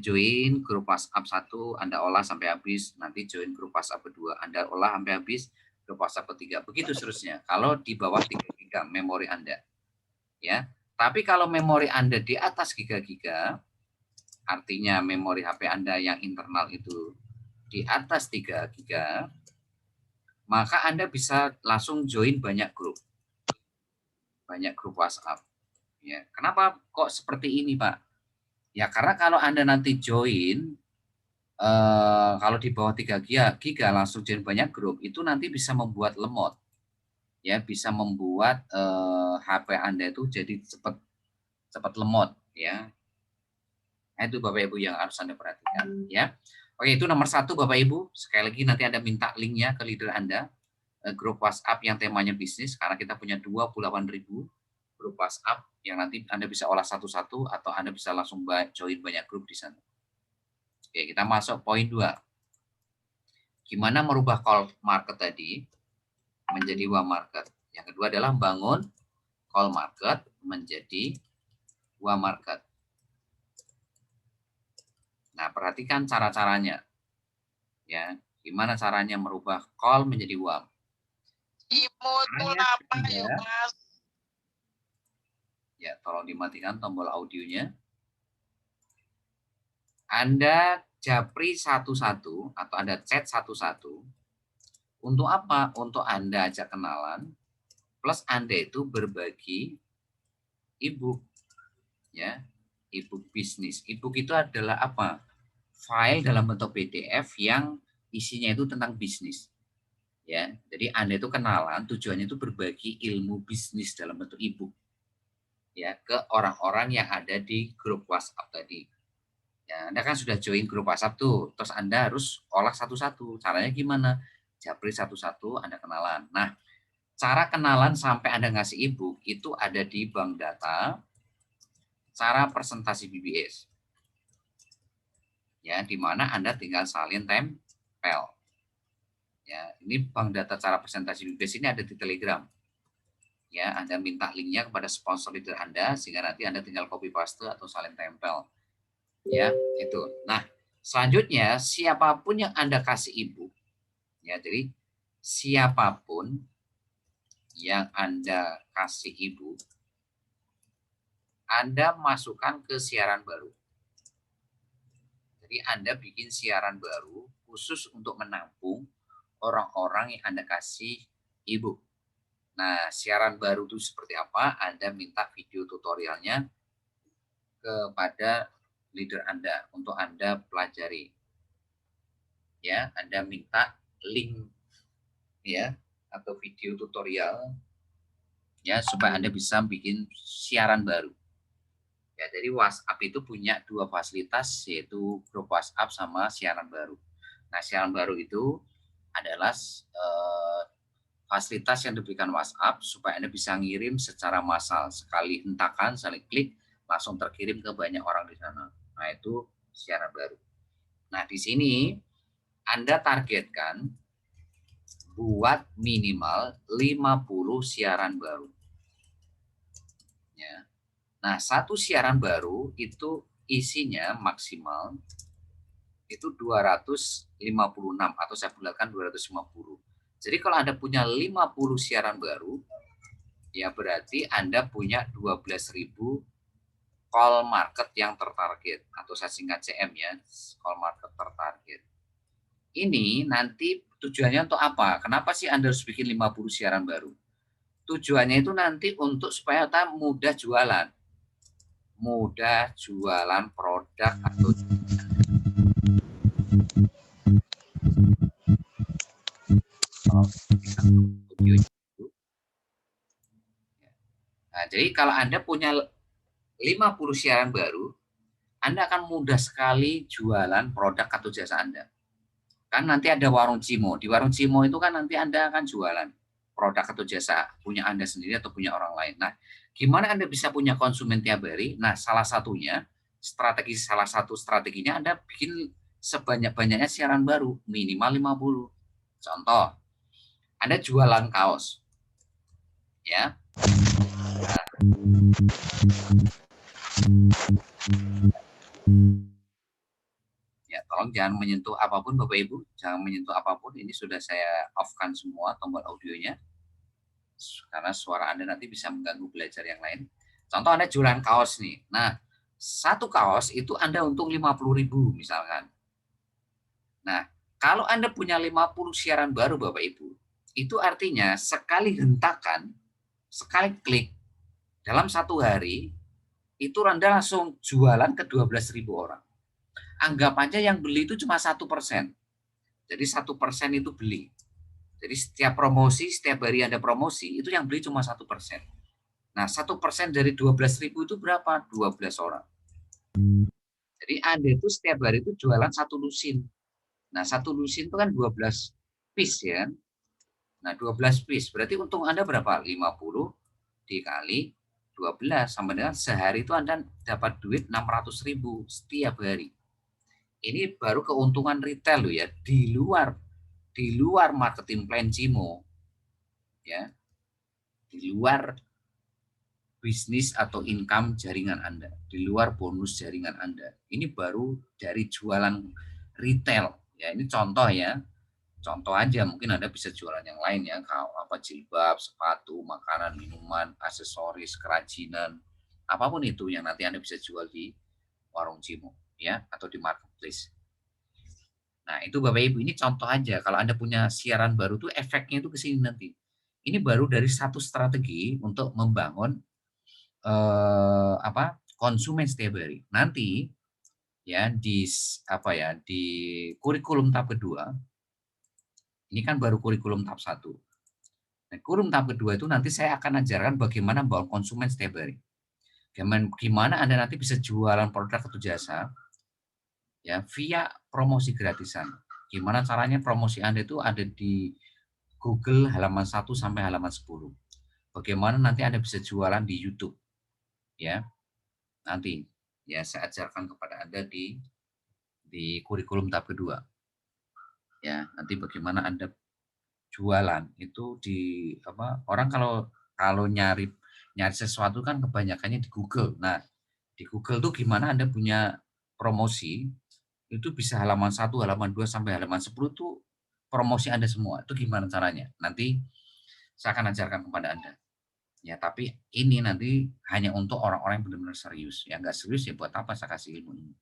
join grup WhatsApp 1, Anda olah sampai habis, nanti join grup WhatsApp kedua, Anda olah sampai habis, grup WhatsApp ketiga, begitu seterusnya. Kalau di bawah 3 GB memori Anda, ya. Tapi kalau memori Anda di atas 3 GB, artinya memori HP Anda yang internal itu di atas 3 GB, maka Anda bisa langsung join banyak grup WhatsApp. Ya, kenapa kok seperti ini, Pak? Ya karena kalau Anda nanti join, kalau di bawah 3 giga langsung join banyak grup, itu nanti bisa membuat lemot. Ya, bisa membuat HP Anda itu jadi cepat lemot ya. Nah, itu Bapak Ibu yang harus Anda perhatikan ya. Oke, itu nomor 1 Bapak Ibu. Sekali lagi nanti Anda minta linknya ke leader Anda, grup WhatsApp yang temanya bisnis, karena kita punya 28.000 grup WhatsApp yang nanti Anda bisa olah satu-satu atau Anda bisa langsung join banyak grup di sana. Oke, kita masuk poin 2. Gimana merubah call market tadi menjadi warm market. Yang kedua adalah bangun call market menjadi warm market. Nah, perhatikan cara-caranya. Ya, gimana caranya merubah call menjadi warm? Ya, tolong dimatikan tombol audionya. Anda japri satu-satu atau Anda chat satu-satu. Untuk apa? Untuk Anda ajak kenalan, plus Anda itu berbagi e-book. Ya, e-book bisnis. E-book itu adalah apa? File dalam bentuk PDF yang isinya itu tentang bisnis. Ya, jadi Anda itu kenalan, tujuannya itu berbagi ilmu bisnis dalam bentuk e-book. Ya, ke orang-orang yang ada di grup WhatsApp tadi. Ya, Anda kan sudah join grup WhatsApp tuh, terus Anda harus olah satu-satu. Caranya gimana? Japri satu-satu, Anda kenalan. Nah, cara kenalan sampai Anda ngasih e-book itu ada di bank data, cara presentasi BBS. Ya, di mana Anda tinggal salin tempel. Ya, ini bank data cara presentasi BBS ini ada di Telegram. Ya, Anda minta linknya kepada sponsor leader Anda sehingga nanti Anda tinggal copy paste atau salin tempel. Ya, itu. Nah, selanjutnya siapapun yang Anda kasih e-book, ya, jadi siapapun yang Anda kasih e-book, Anda masukkan ke siaran baru. Jadi Anda bikin siaran baru khusus untuk menampung orang-orang yang Anda kasih e-book. Nah, siaran baru itu seperti apa? Anda minta video tutorialnya kepada leader Anda untuk Anda pelajari. Ya, Anda minta link ya atau video tutorial ya supaya Anda bisa bikin siaran baru. Ya, jadi WhatsApp itu punya 2 fasilitas yaitu grup WhatsApp sama siaran baru. Nah, siaran baru itu adalah fasilitas yang diberikan WhatsApp supaya Anda bisa ngirim secara massal, sekali hentakan, sekali klik langsung terkirim ke banyak orang di sana. Nah, itu siaran baru. Nah, di sini Anda targetkan buat minimal 50 siaran baru. Ya. Nah, satu siaran baru itu isinya maksimal itu 256 atau saya bulatkan 250. Jadi kalau Anda punya 50 siaran baru, ya berarti Anda punya 12.000 call market yang tertarget atau saya singkat CM ya, call market tertarget. Ini nanti tujuannya untuk apa? Kenapa sih Anda harus bikin 50 siaran baru? Tujuannya itu nanti untuk supaya kita mudah jualan. Mudah jualan produk atau audionya. Nah, jadi kalau Anda punya 50 siaran baru, Anda akan mudah sekali jualan produk atau jasa Anda. Kan nanti ada warung Cimo. Di warung Cimo itu kan nanti Anda akan jualan produk atau jasa punya Anda sendiri atau punya orang lain. Nah, gimana Anda bisa punya konsumen tiap hari? Nah, salah satu strateginya Anda bikin sebanyak-banyaknya siaran baru, minimal 50. Contoh, Anda jualan kaos. Ya. Nah, ya, tolong jangan menyentuh apapun Bapak Ibu, jangan menyentuh apapun. Ini sudah saya off-kan semua tombol audionya. Karena suara Anda nanti bisa mengganggu belajar yang lain. Contoh Anda jualan kaos nih. Nah, satu kaos itu Anda untung 50.000 misalkan. Nah, kalau Anda punya 50 siaran baru Bapak Ibu, itu artinya sekali hentakan, sekali klik dalam satu hari, itu Anda langsung jualan ke 12.000 orang. Anggap aja yang beli itu cuma 1%. Jadi 1% itu beli. Jadi setiap promosi, setiap hari Anda promosi, itu yang beli cuma 1%. Nah, 1% dari 12.000 itu berapa? 12 orang. Jadi Anda itu setiap hari itu jualan satu lusin. Nah, satu lusin itu kan 12 piece ya. Nah, 12 piece. Berarti untung Anda berapa? 50 dikali 12 sama dengan sehari itu Anda dapat duit 600.000 setiap hari. Ini baru keuntungan retail loh ya, di luar marketing plan Cimo. Ya. Di luar bisnis atau income jaringan Anda, di luar bonus jaringan Anda. Ini baru dari jualan retail. Ya, ini contoh ya. Contoh aja, mungkin Anda bisa jualan yang lain ya, apa jilbab, sepatu, makanan, minuman, aksesoris, kerajinan, apapun itu yang nanti Anda bisa jual di warung Cimo ya atau di marketplace. Nah, itu Bapak Ibu, ini contoh aja. Kalau Anda punya siaran baru tuh efeknya itu ke sini nanti. Ini baru dari satu strategi untuk membangun konsumen setiap hari. Nanti ya di kurikulum tahap kedua, ini kan baru kurikulum tahap 1. Nah, kurikulum tahap kedua itu nanti saya akan ajarkan bagaimana membangun konsumen setiap hari. Gimana Anda nanti bisa jualan produk atau jasa ya via promosi gratisan. Gimana caranya promosi Anda itu ada di Google halaman 1 sampai halaman 10. Bagaimana nanti Anda bisa jualan di YouTube. Ya. Nanti ya saya ajarkan kepada Anda di kurikulum tahap kedua. Ya, nanti bagaimana Anda jualan itu orang kalau nyari sesuatu kan kebanyakannya di Google. Nah, di Google tuh gimana Anda punya promosi itu bisa halaman 1, halaman 2 sampai halaman 10 tuh promosi Anda semua. Itu gimana caranya? Nanti saya akan ajarkan kepada Anda. Ya, tapi ini nanti hanya untuk orang-orang yang benar-benar serius. Ya, nggak serius ya buat apa saya kasih ilmu ini?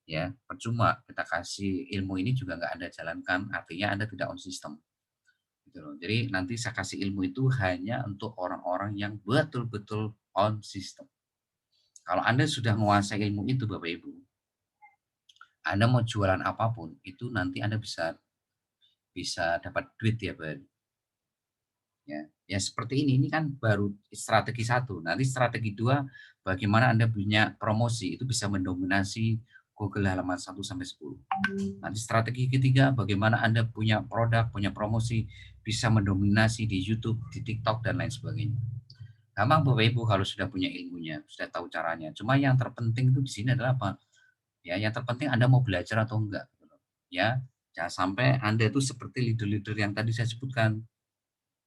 Ya, percuma kita kasih ilmu ini juga nggak Anda jalankan, artinya Anda tidak on system. Gitu loh. Jadi nanti saya kasih ilmu itu hanya untuk orang-orang yang betul-betul on system. Kalau Anda sudah menguasai ilmu itu Bapak Ibu, Anda mau jualan apapun, itu nanti Anda bisa dapat duit tiap hari. Ya seperti ini kan baru strategi 1. Nanti strategi 2, bagaimana Anda punya promosi itu bisa mendominasi Google halaman 1 sampai 10. Nanti strategi ketiga, bagaimana Anda punya produk, punya promosi bisa mendominasi di YouTube, di TikTok dan lain sebagainya. Gampang Bapak Ibu kalau sudah punya ilmunya, sudah tahu caranya. Cuma yang terpenting itu di sini adalah apa? Ya, yang terpenting Anda mau belajar atau enggak. Ya, jangan sampai Anda itu seperti leader-leader yang tadi saya sebutkan.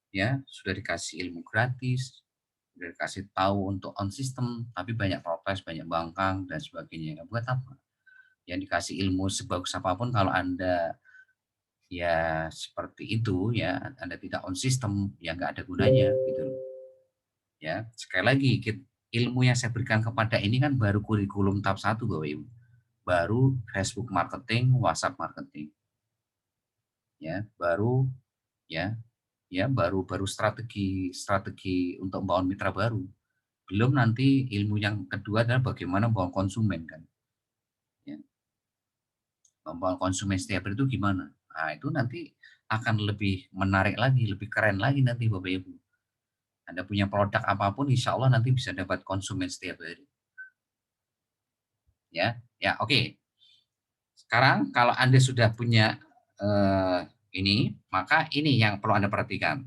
Ya, sudah dikasih ilmu gratis, sudah dikasih tahu untuk on system, tapi banyak protes, banyak bangkang dan sebagainya. Buat apa? Yang dikasih ilmu sebagus apapun kalau Anda ya seperti itu ya, Anda tidak on system, ya nggak ada gunanya gitu loh. Ya, sekali lagi ilmu yang saya berikan kepada ini kan baru kurikulum tahap 1 Bapak Ibu. Baru Facebook marketing, WhatsApp marketing. Ya, baru ya baru strategi untuk membangun mitra baru. Belum nanti ilmu yang kedua adalah bagaimana membangun konsumen kan. Ya. Membangun konsumen setiap hari itu gimana? Nah, itu nanti akan lebih menarik lagi, lebih keren lagi nanti Bapak Ibu. Anda punya produk apapun, insya Allah nanti bisa dapat konsumen setiap hari. Ya, oke. Sekarang kalau Anda sudah punya ini, maka ini yang perlu Anda perhatikan.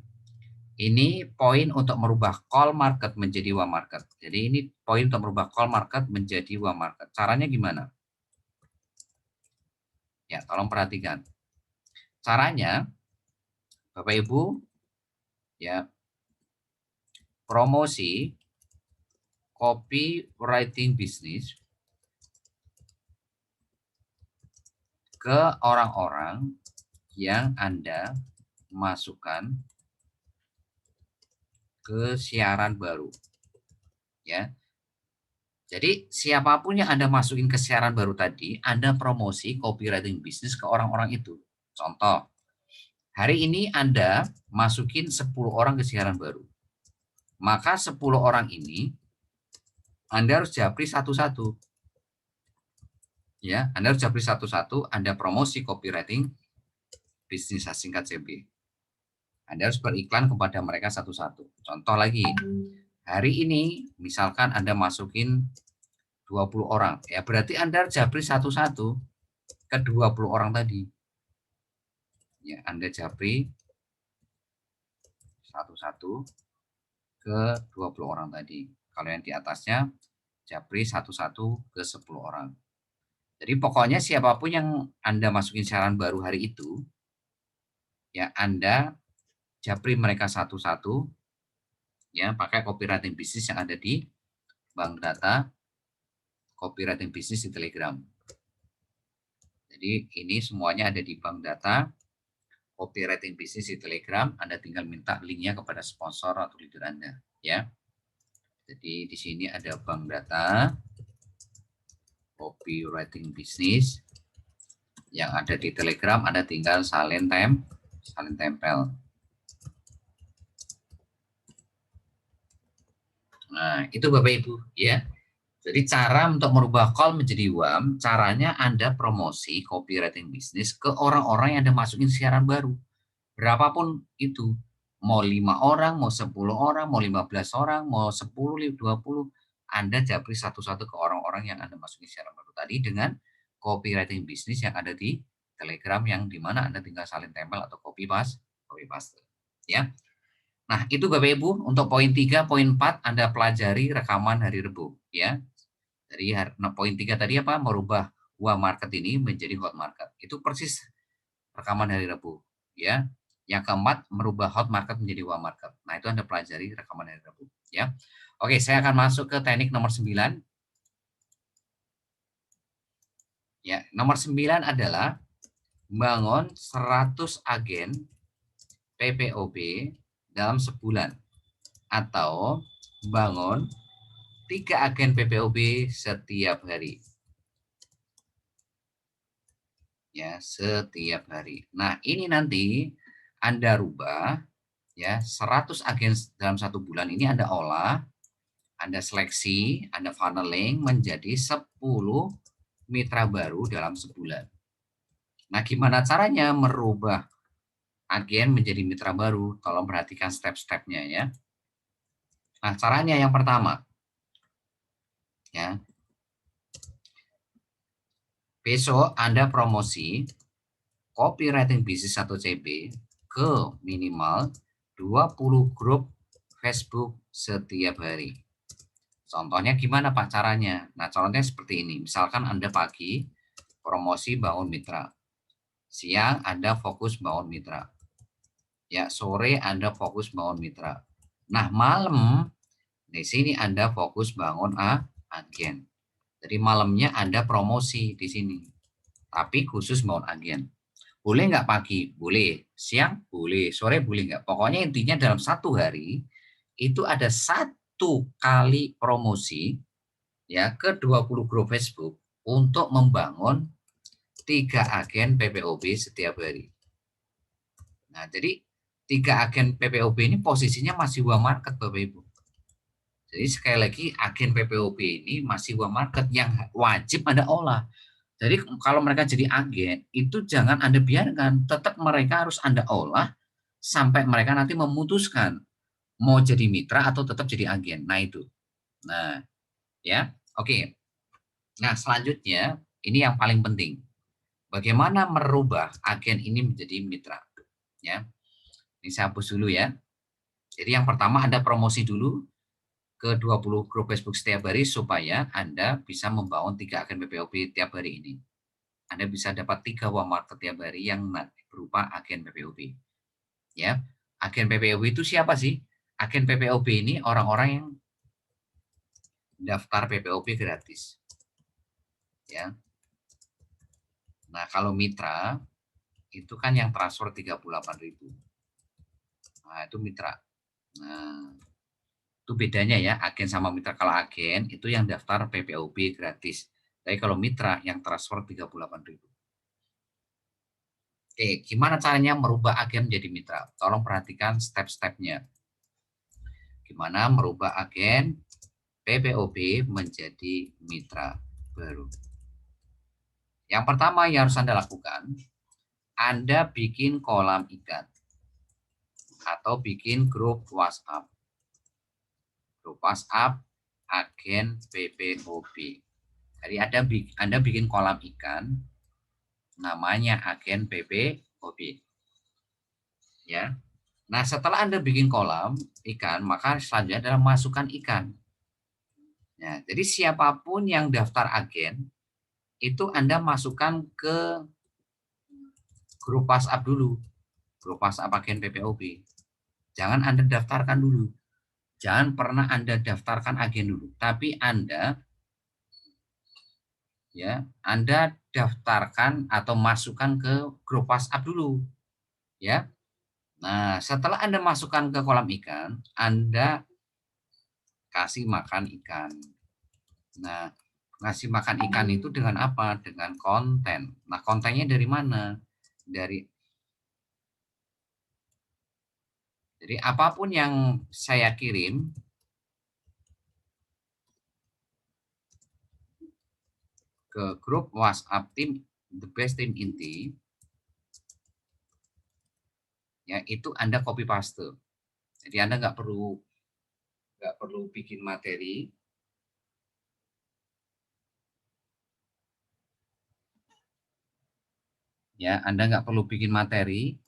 Ini poin untuk merubah call market menjadi WA market. Jadi ini poin untuk merubah call market menjadi WA market. Caranya gimana? Ya, tolong perhatikan. Caranya, Bapak Ibu, ya, promosi copywriting bisnis ke orang-orang yang Anda masukkan ke siaran baru. Ya. Jadi siapapun yang Anda masukin ke siaran baru tadi, Anda promosi copywriting bisnis ke orang-orang itu. Contoh, hari ini Anda masukin 10 orang ke siaran baru. Maka 10 orang ini Anda harus japri satu-satu. Ya, Anda harus japri satu-satu, Anda promosi copywriting bisnis singkat CB. Anda harus beriklan kepada mereka satu-satu. Contoh lagi, hari ini misalkan Anda masukin 20 orang, ya berarti Anda harus japri satu-satu ke 20 orang tadi. Ya, Anda japri satu-satu ke 20 orang tadi. Kalau yang di atasnya, japri satu-satu ke 10 orang. Jadi pokoknya siapapun yang Anda masukin siaran baru hari itu, ya Anda japri mereka satu-satu, ya pakai copywriting bisnis yang ada di bank data copywriting bisnis di Telegram. Jadi ini semuanya ada di bank data copywriting bisnis di Telegram. Anda tinggal minta linknya kepada sponsor atau leader Anda, ya. Jadi di sini ada bank data copywriting bisnis yang ada di Telegram. Anda tinggal salin tempel. Nah, itu Bapak Ibu, ya. Jadi cara untuk merubah call menjadi WAM, caranya Anda promosi copywriting bisnis ke orang-orang yang Anda masukin siaran baru. Berapapun itu, mau 5 orang, mau 10 orang, mau 15 orang, mau 10, 20, Anda japri satu-satu ke orang-orang yang Anda masukin siaran baru tadi dengan copywriting bisnis yang ada di Telegram yang dimana Anda tinggal salin tempel atau copy paste. Ya. Nah, itu Bapak Ibu untuk poin 3, poin 4 Anda pelajari rekaman hari Rabu, ya. Dari poin 3 tadi apa? Merubah WA market ini menjadi hot market. Itu persis rekaman hari Rabu, ya. Yang keempat, merubah hot market menjadi WA market. Nah, itu Anda pelajari rekaman hari Rabu, ya. Oke, saya akan masuk ke teknik nomor 9. Ya, nomor 9 adalah bangun 100 agen PPOB dalam sebulan atau bangun 3 agen PPOB setiap hari. Ya, setiap hari. Nah, ini nanti Anda rubah ya 100 agen dalam 1 bulan ini Anda olah, Anda seleksi, Anda funneling menjadi 10 mitra baru dalam sebulan. Nah, gimana caranya merubah agen menjadi mitra baru? Tolong perhatikan step-stepnya ya. Nah, caranya yang pertama ya. Besok Anda promosi copywriting bisnis atau CB ke minimal 20 grup Facebook setiap hari. Contohnya gimana Pak caranya? Nah, contohnya seperti ini. Misalkan Anda pagi promosi bangun mitra. Siang Anda fokus bangun mitra. Ya, sore Anda fokus bangun mitra. Nah, malam di sini Anda fokus bangun agen. Jadi malamnya Anda promosi di sini. Tapi khusus bangun agen. Boleh nggak pagi? Boleh. Siang? Boleh. Sore boleh nggak? Pokoknya intinya dalam satu hari itu ada 1 kali promosi ya ke 20 grup Facebook untuk membangun 3 agen PPOB setiap hari. Nah, jadi 3 agen PPOB ini posisinya masih WA market Bapak Ibu. Jadi sekali lagi agen PPOB ini masih WA market yang wajib Anda olah. Jadi kalau mereka jadi agen, itu jangan Anda biarkan, tetap mereka harus Anda olah sampai mereka nanti memutuskan mau jadi mitra atau tetap jadi agen. Nah itu. Nah, ya. Oke. Nah, selanjutnya ini yang paling penting. Bagaimana merubah agen ini menjadi mitra? Ya. Ini saya hapus dulu ya. Jadi yang pertama Anda promosi dulu ke 20 grup Facebook setiap hari supaya Anda bisa membangun 3 agen PPOP tiap hari ini. Anda bisa dapat 3 uang market tiap hari yang berupa agen PPOP. Ya. Agen PPOP itu siapa sih? Agen PPOP ini orang-orang yang daftar PPOP gratis. Ya. Nah, kalau mitra itu kan yang transfer 38.000. Nah, itu mitra. Nah, itu bedanya ya, agen sama mitra. Kalau agen itu yang daftar PPOP gratis. Tapi kalau mitra yang transfer 38.000. Oke, gimana caranya merubah agen menjadi mitra? Tolong perhatikan step-stepnya. Gimana merubah agen PPOP menjadi mitra baru. Yang pertama yang harus Anda lakukan, Anda bikin kolam ikan atau bikin grup WhatsApp. Grup WhatsApp agen PPOP. Jadi Anda bikin kolam ikan, namanya agen PPOP. Ya. Nah, setelah Anda bikin kolam ikan, maka selanjutnya adalah masukkan ikan. Ya, jadi siapapun yang daftar agen, itu Anda masukkan ke grup WhatsApp dulu. Grup WhatsApp agen PPOP. Jangan Anda daftarkan dulu. Jangan pernah Anda daftarkan agen dulu, tapi Anda daftarkan atau masukkan ke grup WhatsApp dulu, ya. Nah, setelah Anda masukkan ke kolam ikan, Anda kasih makan ikan. Nah, ngasih makan ikan itu dengan apa? Dengan konten. Nah, kontennya dari mana? Jadi apapun yang saya kirim ke grup WhatsApp tim The Best Team Inti, ya itu Anda copy paste. Jadi Anda nggak perlu bikin materi. Ya, Anda nggak perlu bikin materi.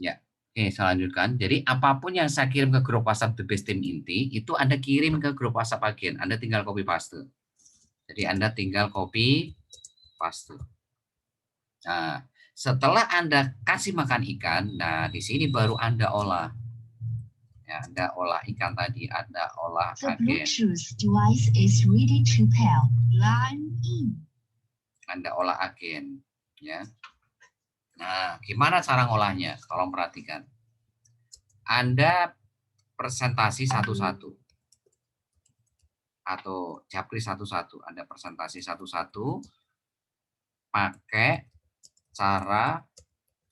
Ya, oke, saya lanjutkan. Jadi apapun yang saya kirim ke grup WhatsApp The Best Team Inti, itu Anda kirim ke grup WhatsApp agen. Anda tinggal copy paste. Jadi Anda tinggal copy paste. Nah, setelah Anda kasih makan ikan, nah di sini baru Anda olah. Ya, Anda olah ikan tadi, Anda olah agen. Anda olah agen, ya. Nah, gimana cara ngolahnya? Tolong perhatikan. Anda presentasi satu-satu atau japri satu-satu. Anda presentasi satu-satu pakai cara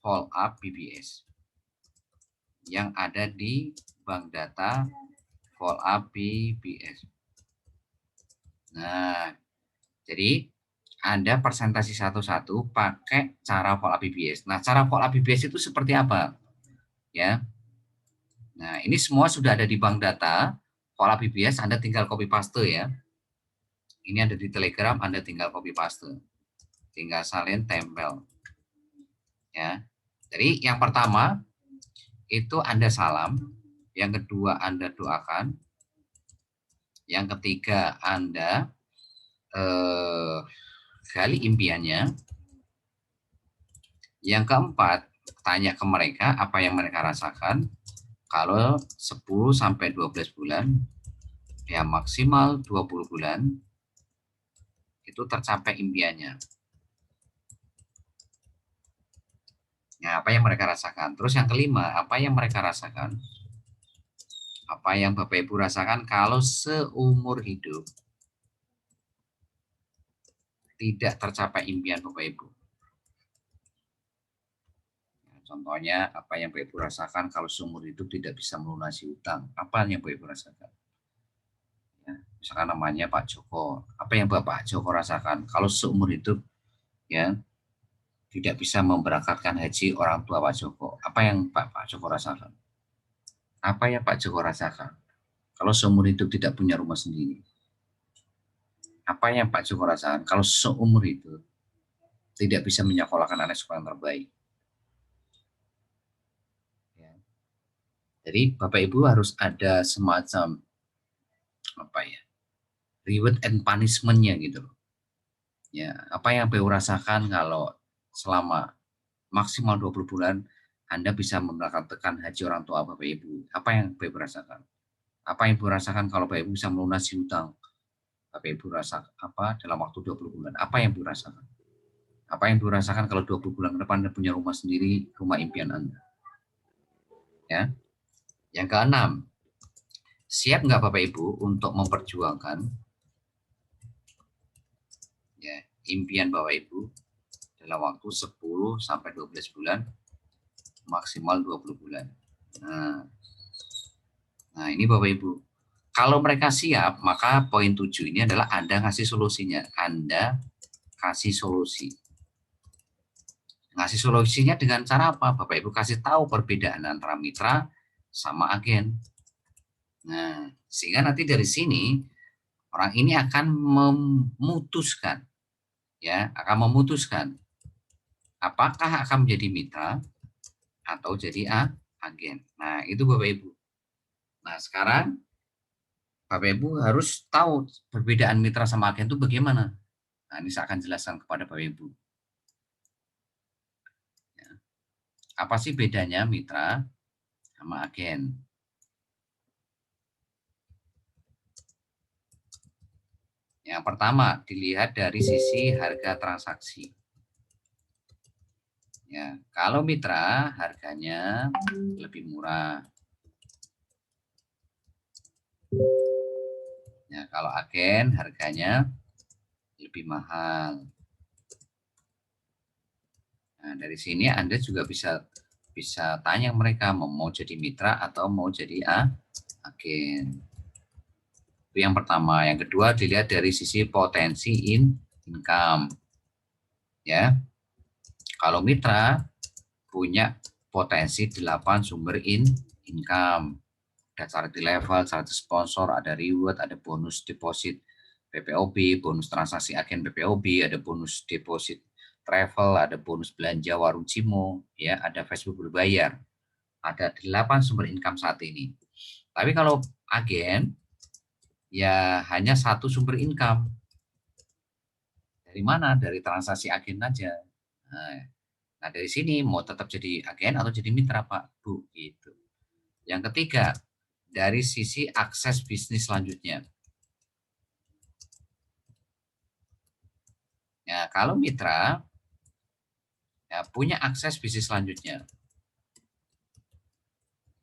follow up BBS yang ada di bank data follow up BBS. Nah, jadi Anda presentasi satu-satu pakai cara follow up BBS. Nah, cara follow up BBS itu seperti apa? Ya. Nah, ini semua sudah ada di bank data follow up BBS, Anda tinggal copy paste ya. Ini ada di Telegram, Anda tinggal copy paste. Tinggal salin tempel. Ya. Jadi yang pertama itu Anda salam, yang kedua Anda doakan, yang ketiga Anda gali impiannya, yang keempat tanya ke mereka apa yang mereka rasakan. Kalau 10 sampai 12 bulan, ya maksimal 20 bulan itu tercapai impiannya. Ya, apa yang mereka rasakan. Terus yang kelima, apa yang mereka rasakan? Apa yang Bapak Ibu rasakan kalau seumur hidup tidak tercapai impian Bapak Ibu. Contohnya, apa yang Bapak Ibu rasakan kalau seumur hidup tidak bisa melunasi hutang? Apa yang Bapak Ibu rasakan? Ya, misalkan namanya Pak Joko. Apa yang Bapak Joko rasakan kalau seumur hidup ya tidak bisa memberangkatkan haji orang tua Pak Joko? Apa yang Pak Joko rasakan? Apa yang Pak Joko rasakan kalau seumur hidup tidak punya rumah sendiri? Apa yang Pak Joko rasakan kalau seumur hidup tidak bisa menyekolahkan anak sekolah yang terbaik? Ya. Jadi Bapak Ibu harus ada semacam apa ya, reward and punishment-nya gitu loh. Ya, apa yang Bapak Ibu rasakan kalau selama maksimal 20 bulan Anda bisa memberangkatkan haji orang tua Bapak Ibu? Apa yang Bapak Ibu rasakan? Apa yang Ibu rasakan kalau Bapak Ibu bisa melunasi hutang? Bapak Ibu rasa apa dalam waktu 20 bulan? Apa yang Ibu rasakan? Apa yang Ibu rasakan kalau 20 bulan ke depan Anda punya rumah sendiri, rumah impian Anda? Ya. Yang keenam, siap nggak Bapak Ibu untuk memperjuangkan ya, impian Bapak Ibu dalam waktu 10 sampai 12 bulan, maksimal 20 bulan. Nah, ini Bapak Ibu. Kalau mereka siap, maka poin 7 ini adalah Anda ngasih solusinya. Anda kasih solusi. Ngasih solusinya dengan cara apa? Bapak Ibu kasih tahu perbedaan antara mitra sama agen. Nah, sehingga nanti dari sini orang ini akan memutuskan ya, akan memutuskan apakah akan menjadi mitra atau jadi agen. Nah, itu Bapak Ibu. Nah, sekarang Bapak Ibu harus tahu perbedaan mitra sama agen itu bagaimana. Nah, ini saya akan jelaskan kepada Bapak Ibu. Ya. Apa sih bedanya mitra sama agen? Yang pertama, dilihat dari sisi harga transaksi. Ya, kalau mitra harganya lebih murah. Ya, kalau agen harganya lebih mahal. Nah, dari sini Anda juga bisa tanya mereka mau jadi mitra atau mau jadi agen. Itu yang pertama. Yang kedua dilihat dari sisi potensi income. Ya. Kalau mitra punya potensi 8 sumber income. Ada charity level, charity sponsor, ada reward, ada bonus deposit PPOB, bonus transaksi agen PPOB, ada bonus deposit travel, ada bonus belanja warung Cimo, ya, ada Facebook berbayar. Ada 8 sumber income saat ini. Tapi kalau agen ya hanya satu sumber income. Dari mana? Dari transaksi agen aja. Nah, dari sini mau tetap jadi agen atau jadi mitra Pak, Bu, gitu. Yang ketiga, dari sisi akses bisnis selanjutnya. Ya, kalau mitra ya, punya akses bisnis selanjutnya.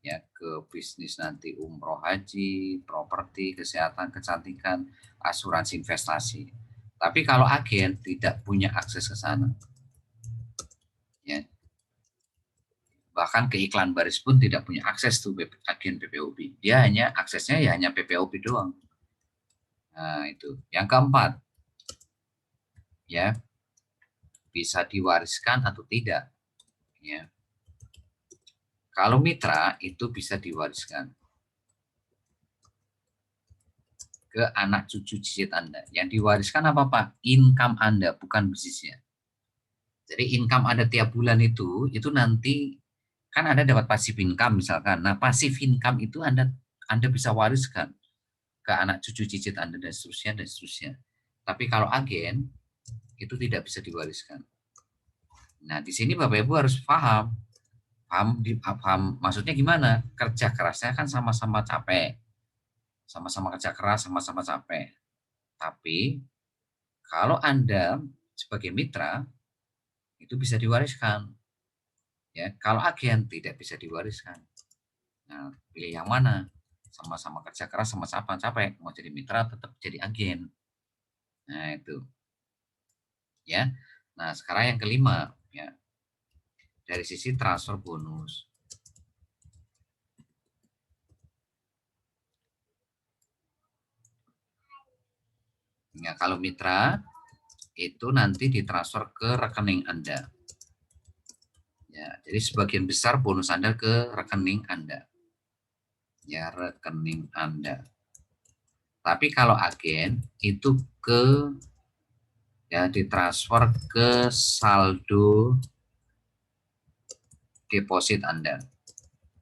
Ya, ke bisnis nanti umroh haji, properti, kesehatan, kecantikan, asuransi investasi. Tapi kalau agen tidak punya akses ke sana. Ya. Bahkan ke iklan baris pun tidak punya akses tuh agen PPOB. Dia hanya aksesnya ya hanya PPOB doang. Nah, itu. Yang keempat, ya, bisa diwariskan atau tidak. Ya. Kalau mitra itu bisa diwariskan ke anak cucu cicit Anda. Yang diwariskan apa Pak? Income Anda, bukan bisnisnya. Jadi income Anda tiap bulan itu nanti kan Anda dapat passive income misalkan. Nah, passive income itu Anda bisa wariskan ke anak cucu cicit Anda dan seterusnya dan seterusnya. Tapi kalau agen itu tidak bisa diwariskan. Nah, di sini Bapak Ibu harus paham. Paham maksudnya gimana? Kerja kerasnya kan sama-sama capek. Sama-sama kerja keras, sama-sama capek. Tapi kalau Anda sebagai mitra itu bisa diwariskan. Ya, kalau agen tidak bisa diwariskan. Nah, pilih yang mana? Sama-sama kerja keras, sama-sama capek. Mau jadi mitra tetap jadi agen. Nah, itu. ya. Nah, sekarang yang kelima, ya, dari sisi transfer bonus. Ya, kalau mitra itu nanti ditransfer ke rekening Anda. Ya, jadi sebagian besar bonus Anda ke rekening Anda. Ya, rekening Anda. Tapi kalau agen itu ya ditransfer ke saldo deposit Anda.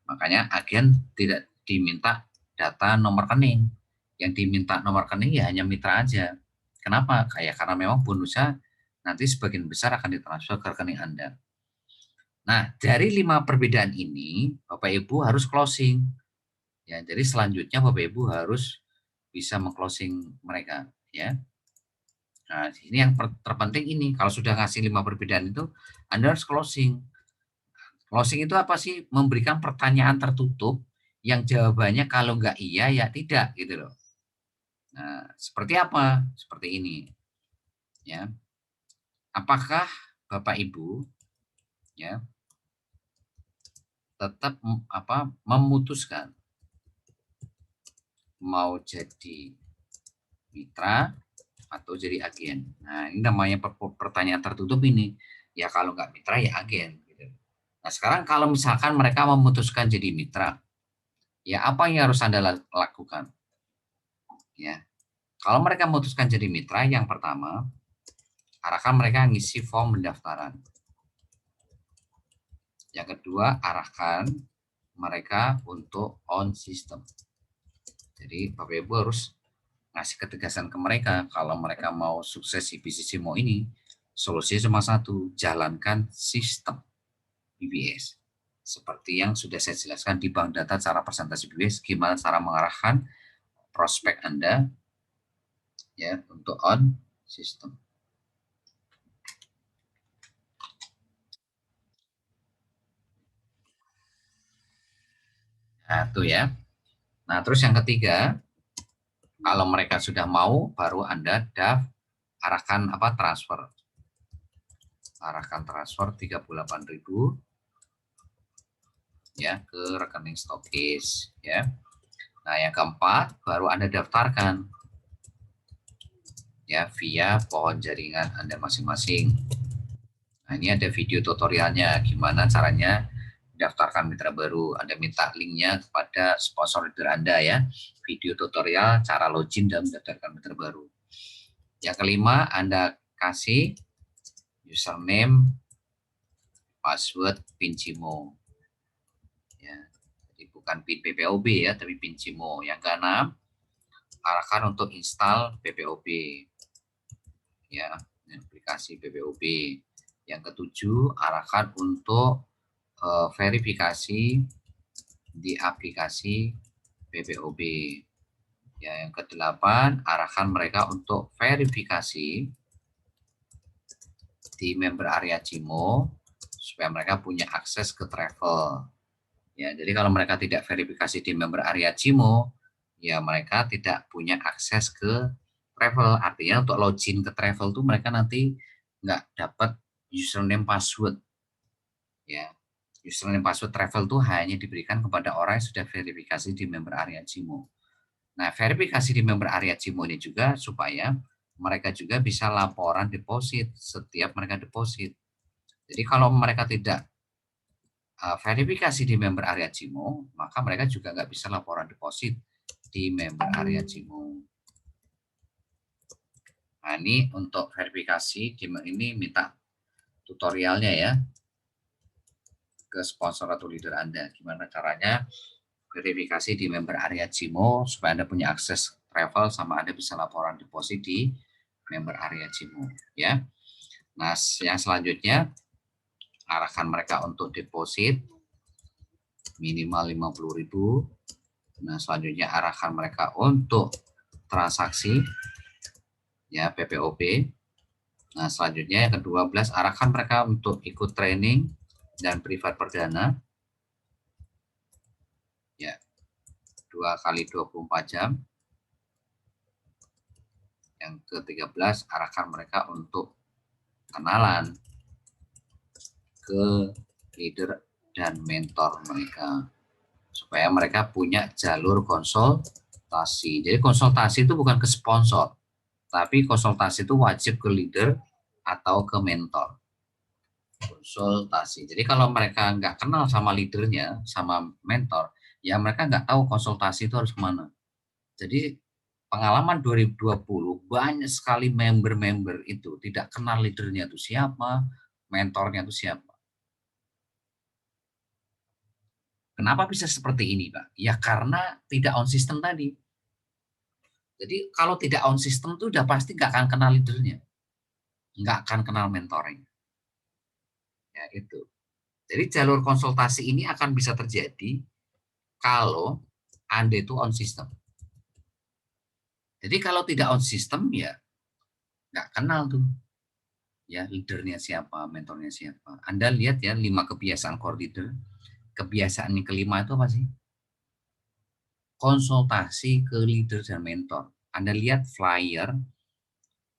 Makanya agen tidak diminta data nomor rekening. Yang diminta nomor rekening ya hanya mitra aja. Kenapa? Karena memang bonusnya nanti sebagian besar akan ditransfer ke rekening Anda. Nah, dari 5 perbedaan ini, Bapak Ibu harus closing. Ya, jadi selanjutnya Bapak Ibu harus bisa mengclosing mereka, ya. Nah, ini yang terpenting ini. Kalau sudah ngasih 5 perbedaan itu, Anda harus closing. Closing itu apa sih? Memberikan pertanyaan tertutup yang jawabannya kalau nggak iya ya tidak gitu loh. Nah, seperti apa? Seperti ini, ya. Apakah Bapak Ibu ya tetap memutuskan mau jadi mitra atau jadi agen? Nah, ini namanya pertanyaan tertutup ini. Ya kalau nggak mitra ya agen. Gitu. Nah, sekarang kalau misalkan mereka memutuskan jadi mitra, ya apa yang harus Anda lakukan? Ya, kalau mereka memutuskan jadi mitra, yang pertama, arahkan mereka ngisi form pendaftaran. Yang kedua, arahkan mereka untuk on system. Jadi Bapak Ibu harus ngasih ketegasan ke mereka kalau mereka mau sukses di bisnis Simo ini, solusinya cuma satu, jalankan sistem BBS. Seperti yang sudah saya jelaskan di bank data cara presentasi BBS, gimana cara mengarahkan prospek Anda ya untuk on system. Nah, itu ya. Nah, terus yang ketiga, kalau mereka sudah mau, baru Anda arahkan transfer. Arahkan transfer 38.000 ya ke rekening stokis ya. Nah, yang keempat baru Anda daftarkan ya via pohon jaringan Anda masing-masing. Nah, ini ada video tutorialnya gimana caranya daftarkan mitra baru. Anda minta linknya kepada sponsor leader Anda ya. Video tutorial cara login dan mendaftarkan mitra baru. Yang kelima, Anda kasih username, password, PIN Cimo. Ya, jadi bukan PIN PPOB ya, tapi PIN Cimo. Yang keenam, arahkan untuk install PPOB. Ya, aplikasi PPOB. Yang ketujuh, arahkan untuk verifikasi di aplikasi PPOB. Ya, yang kedelapan, arahkan mereka untuk verifikasi di member area Cimo supaya mereka punya akses ke travel. Ya, jadi kalau mereka tidak verifikasi di member area Cimo, ya mereka tidak punya akses ke travel. Artinya untuk login ke travel tuh mereka nanti nggak dapat username password. Ya, username password travel tuh hanya diberikan kepada orang yang sudah verifikasi di member area Cimo. Nah, verifikasi di member area Cimo ini juga supaya mereka juga bisa laporan deposit setiap mereka deposit. Jadi kalau mereka tidak verifikasi di member area Cimo, maka mereka juga nggak bisa laporan deposit di member area Cimo. Nah, ini untuk verifikasi ini minta tutorialnya ya ke sponsor atau leader Anda. Gimana caranya verifikasi di member area Cimo supaya Anda punya akses travel sama Anda bisa laporan deposit di member area Cimo ya. Nah, yang selanjutnya arahkan mereka untuk deposit minimal 50.000. Nah, selanjutnya arahkan mereka untuk transaksi ya PPOP. Nah, selanjutnya yang ke-12 arahkan mereka untuk ikut training dan privat perdana ya 2 kali 24 jam. Yang ke-13 arahkan mereka untuk kenalan ke leader dan mentor mereka supaya mereka punya jalur konsultasi. Jadi konsultasi itu bukan ke sponsor, tapi konsultasi itu wajib ke leader atau ke mentor. Konsultasi. Jadi kalau mereka nggak kenal sama leadernya, sama mentor, ya mereka nggak tahu konsultasi itu harus kemana. Jadi pengalaman 2020 banyak sekali member-member itu tidak kenal leadernya itu siapa, mentornya itu siapa. Kenapa bisa seperti ini, Pak? Ya karena tidak on system tadi. Jadi kalau tidak on system itu udah pasti nggak akan kenal leadernya, nggak akan kenal mentoring. Ya itu. Jadi jalur konsultasi ini akan bisa terjadi kalau Anda itu on system. Jadi kalau tidak on system ya nggak kenal tuh ya leadernya siapa, mentornya siapa. Anda lihat ya 5 kebiasaan core leader. Kebiasaan yang kelima itu apa sih? Konsultasi ke leader dan mentor. Anda lihat flyer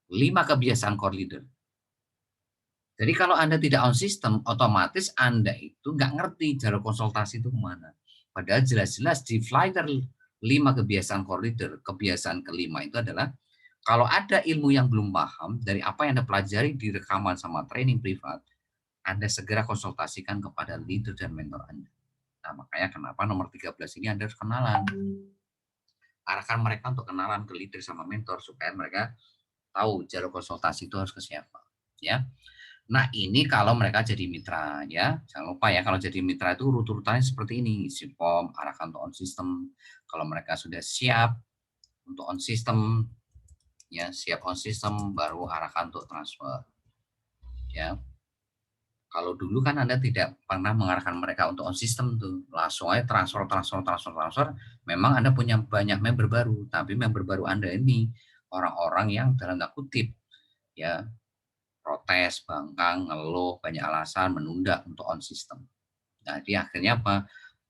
5 kebiasaan core leader. Jadi kalau Anda tidak on system, otomatis Anda itu nggak ngerti jalur konsultasi itu kemana. Padahal jelas-jelas di flyer 5 kebiasaan core leader, kebiasaan kelima itu adalah kalau ada ilmu yang belum paham dari apa yang Anda pelajari di rekaman sama training privat, Anda segera konsultasikan kepada leader dan mentor Anda. Nah, makanya kenapa nomor 13 ini Anda harus kenalan. Arahkan mereka untuk kenalan ke leader sama mentor supaya mereka tahu jalur konsultasi itu harus ke siapa. Ya. Nah, ini kalau mereka jadi mitra ya. Jangan lupa ya kalau jadi mitra itu urut-urutannya seperti ini. Isi form, arahkan untuk on system. Kalau mereka sudah siap untuk on system ya, siap on system baru arahkan untuk transfer. Ya. Kalau dulu kan Anda tidak pernah mengarahkan mereka untuk on system tuh. Langsung aja transfer. Memang Anda punya banyak member baru, tapi member baru Anda ini orang-orang yang dalam tanda kutip ya protes, bangkang, ngeluh, banyak alasan menunda untuk on system. Nah, di akhirnya apa?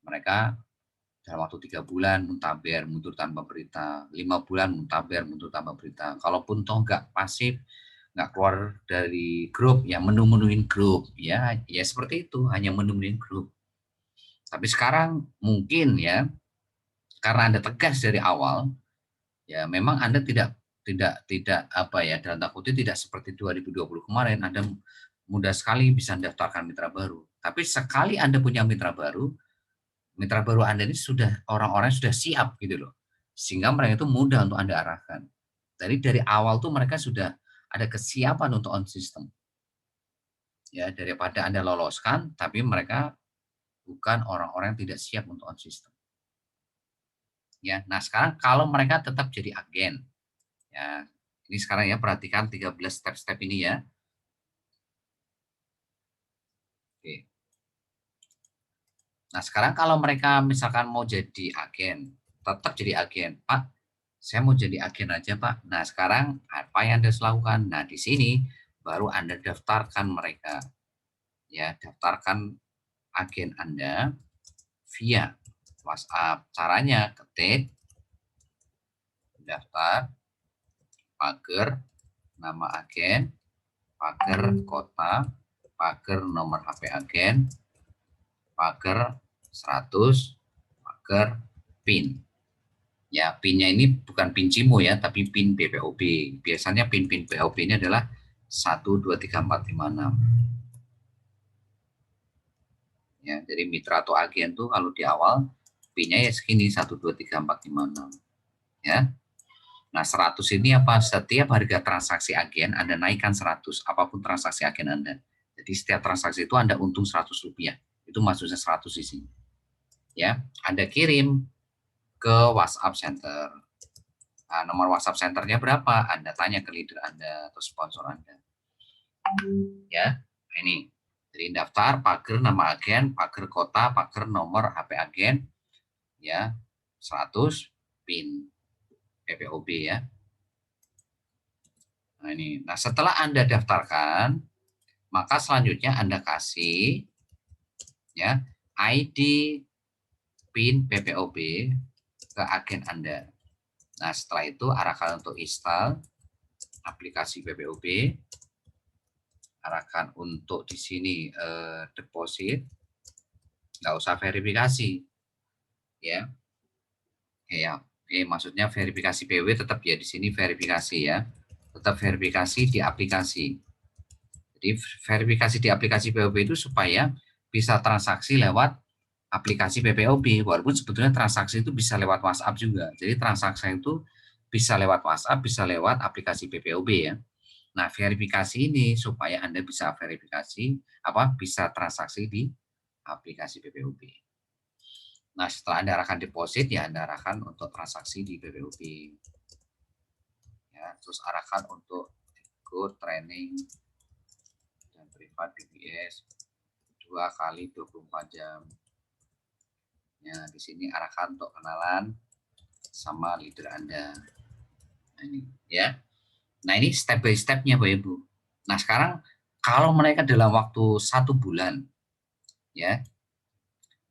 Mereka dalam waktu 3 bulan muntaber, mundur tanpa berita, 5 bulan muntaber, mundur tanpa berita. Kalaupun toh nggak pasif, nggak keluar dari grup, ya menu-menuin grup, ya seperti itu, hanya menu-menuin grup. Tapi sekarang mungkin ya, karena Anda tegas dari awal, ya memang Anda tidak apa ya dalam tanda kutip tidak seperti 2020 kemarin Anda mudah sekali bisa mendaftarkan mitra baru. Tapi sekali Anda punya mitra baru Anda ini sudah orang-orang sudah siap gitu loh. Sehingga mereka itu mudah untuk Anda arahkan. Jadi dari awal tuh mereka sudah ada kesiapan untuk on system. Ya, daripada Anda loloskan tapi mereka bukan orang-orang yang tidak siap untuk on system. Ya, nah sekarang kalau mereka tetap jadi agen, ya ini sekarang ya perhatikan 13 step-step ini ya. Oke. Nah sekarang kalau mereka misalkan mau jadi agen, tetap jadi agen, Pak. Saya mau jadi agen aja Pak. Nah sekarang apa yang Anda harus lakukan? Nah di sini baru Anda daftarkan mereka, ya daftarkan agen Anda via WhatsApp. Caranya ketik daftar pagar nama agen, pagar kota, pagar nomor HP agen, pagar 100, pagar PIN. Ya, PIN-nya ini bukan PIN CIMO ya, tapi PIN BPOB. Biasanya PIN-PIN BPOB ini adalah 1, 2, 3, 4, 5, 6. Ya, jadi mitra atau agen tuh kalau di awal PIN-nya ya segini 1, 2, 3, 4, 5, 6. Ya. Nah, 100 ini apa? Setiap harga transaksi agen Anda naikkan 100, apapun transaksi agen Anda. Jadi setiap transaksi itu Anda untung Rp100. Itu maksudnya 100 di sini. Ya, Anda kirim ke WhatsApp Center. Nah, nomor WhatsApp Centernya berapa? Anda tanya ke leader Anda atau sponsor Anda. Ya, ini. Jadi daftar, pagar nama agen, pagar kota, pagar nomor HP agen, ya, 100 PIN PPOB ya. Nah ini, nah setelah Anda daftarkan, maka selanjutnya Anda kasih ya ID PIN PPOB ke agen Anda. Nah setelah itu arahkan untuk install aplikasi PPOB, arahkan untuk di sini deposit, nggak usah verifikasi, ya. Maksudnya verifikasi PW tetap ya di sini verifikasi ya, tetap verifikasi di aplikasi. Jadi verifikasi di aplikasi POB itu supaya bisa transaksi lewat aplikasi PPOB, walaupun sebetulnya transaksi itu bisa lewat WhatsApp juga. Jadi transaksi itu bisa lewat WhatsApp, bisa lewat aplikasi PPOB ya. Nah, verifikasi ini supaya Anda bisa verifikasi bisa transaksi di aplikasi PPOB. Nah, setelah Anda arahkan deposit ya Anda arahkan untuk transaksi di PPOB. Ya, terus arahkan untuk ikut training dan privat BBS 2 kali 24 jam. Ya, di sini arahkan untuk kenalan sama leader Anda. Nah, ini ya. Nah, ini step by step-nya Bapak Ibu. Nah, sekarang kalau mereka dalam waktu 1 bulan ya,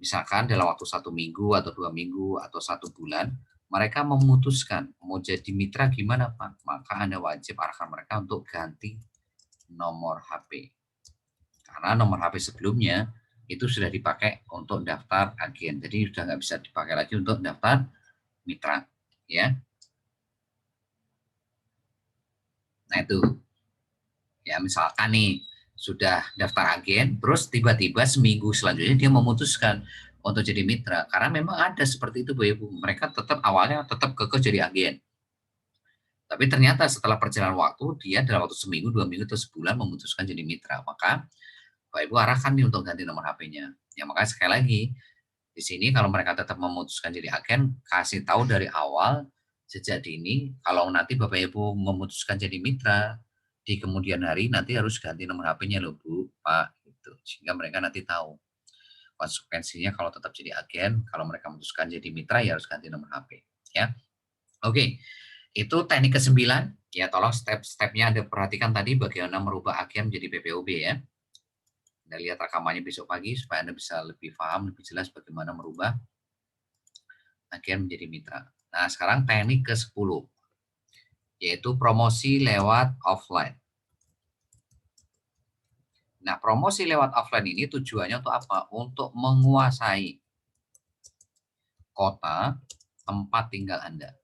misalkan dalam waktu 1 minggu atau 2 minggu atau 1 bulan, mereka memutuskan mau jadi mitra gimana Pak? Maka Anda wajib arahkan mereka untuk ganti nomor HP. Karena nomor HP sebelumnya itu sudah dipakai untuk daftar agen. Jadi sudah nggak bisa dipakai lagi untuk daftar mitra. Ya. Nah itu. Ya misalkan nih sudah daftar agen, terus tiba-tiba seminggu selanjutnya dia memutuskan untuk jadi mitra. Karena memang ada seperti itu Bu Ibu. Mereka tetap awalnya tetap kekeh jadi agen. Tapi ternyata setelah perjalanan waktu, dia dalam waktu seminggu, 2 minggu, atau sebulan memutuskan jadi mitra. Maka Bapak Ibu arahkan nih untuk ganti nomor HP-nya. Ya makanya sekali lagi, di sini kalau mereka tetap memutuskan jadi agen, kasih tahu dari awal, sejak dini, kalau nanti Bapak Ibu memutuskan jadi mitra, di kemudian hari nanti harus ganti nomor HP-nya loh Bu, Pak. Gitu. Sehingga mereka nanti tahu konsekuensinya kalau tetap jadi agen, kalau mereka memutuskan jadi mitra ya harus ganti nomor HP. Ya, oke. Itu teknik ke-9. Ya, tolong step-stepnya Anda perhatikan tadi bagaimana merubah agen menjadi PPOB ya. Anda lihat rekamannya besok pagi supaya Anda bisa lebih paham, lebih jelas bagaimana merubah agen menjadi mitra. Nah, sekarang teknik ke-10, yaitu promosi lewat offline. Nah, promosi lewat offline ini tujuannya untuk apa? Untuk menguasai kota tempat tinggal Anda.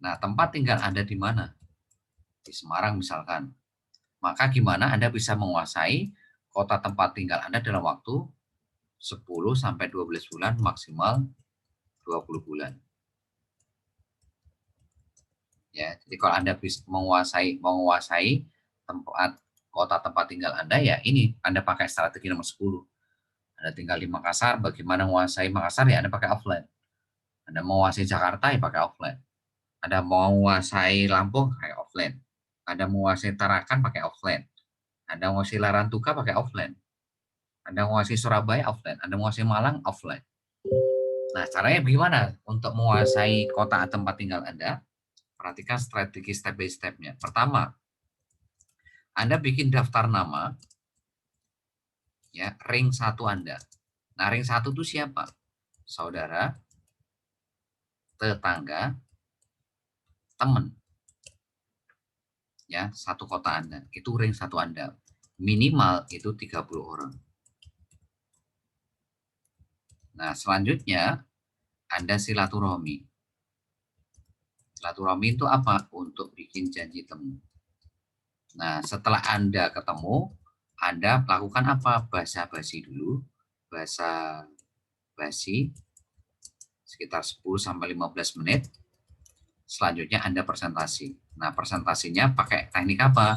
Nah, tempat tinggal Anda di mana? Di Semarang misalkan. Maka gimana Anda bisa menguasai kota tempat tinggal Anda dalam waktu 10 sampai 12 bulan, maksimal 20 bulan. Ya, jadi kalau Anda bisa menguasai kota tempat tinggal Anda, ya ini Anda pakai strategi nomor 10. Anda tinggal di Makassar, bagaimana menguasai Makassar ya Anda pakai offline. Anda menguasai Jakarta ya pakai offline. Anda menguasai Lampung pakai offline. Anda menguasai Tarakan pakai offline. Anda menguasai Larantuka pakai offline. Anda menguasai Surabaya offline. Anda menguasai Malang offline. Nah, caranya bagaimana untuk menguasai kota tempat tinggal Anda? Perhatikan strategi step by step-nya. Pertama, Anda bikin daftar nama, ya, ring 1 Anda. Nah, ring 1 itu siapa? Saudara, tetangga, teman. Ya, satu kota Anda. Itu ring 1 Anda. Minimal itu 30 orang. Nah, selanjutnya Anda silaturahmi. Silaturahmi itu apa? Untuk bikin janji temu. Nah, setelah Anda ketemu, Anda lakukan apa? Basa-basi dulu. Basa basi sekitar 10-15 menit. Selanjutnya Anda presentasi. Nah, presentasinya pakai teknik apa?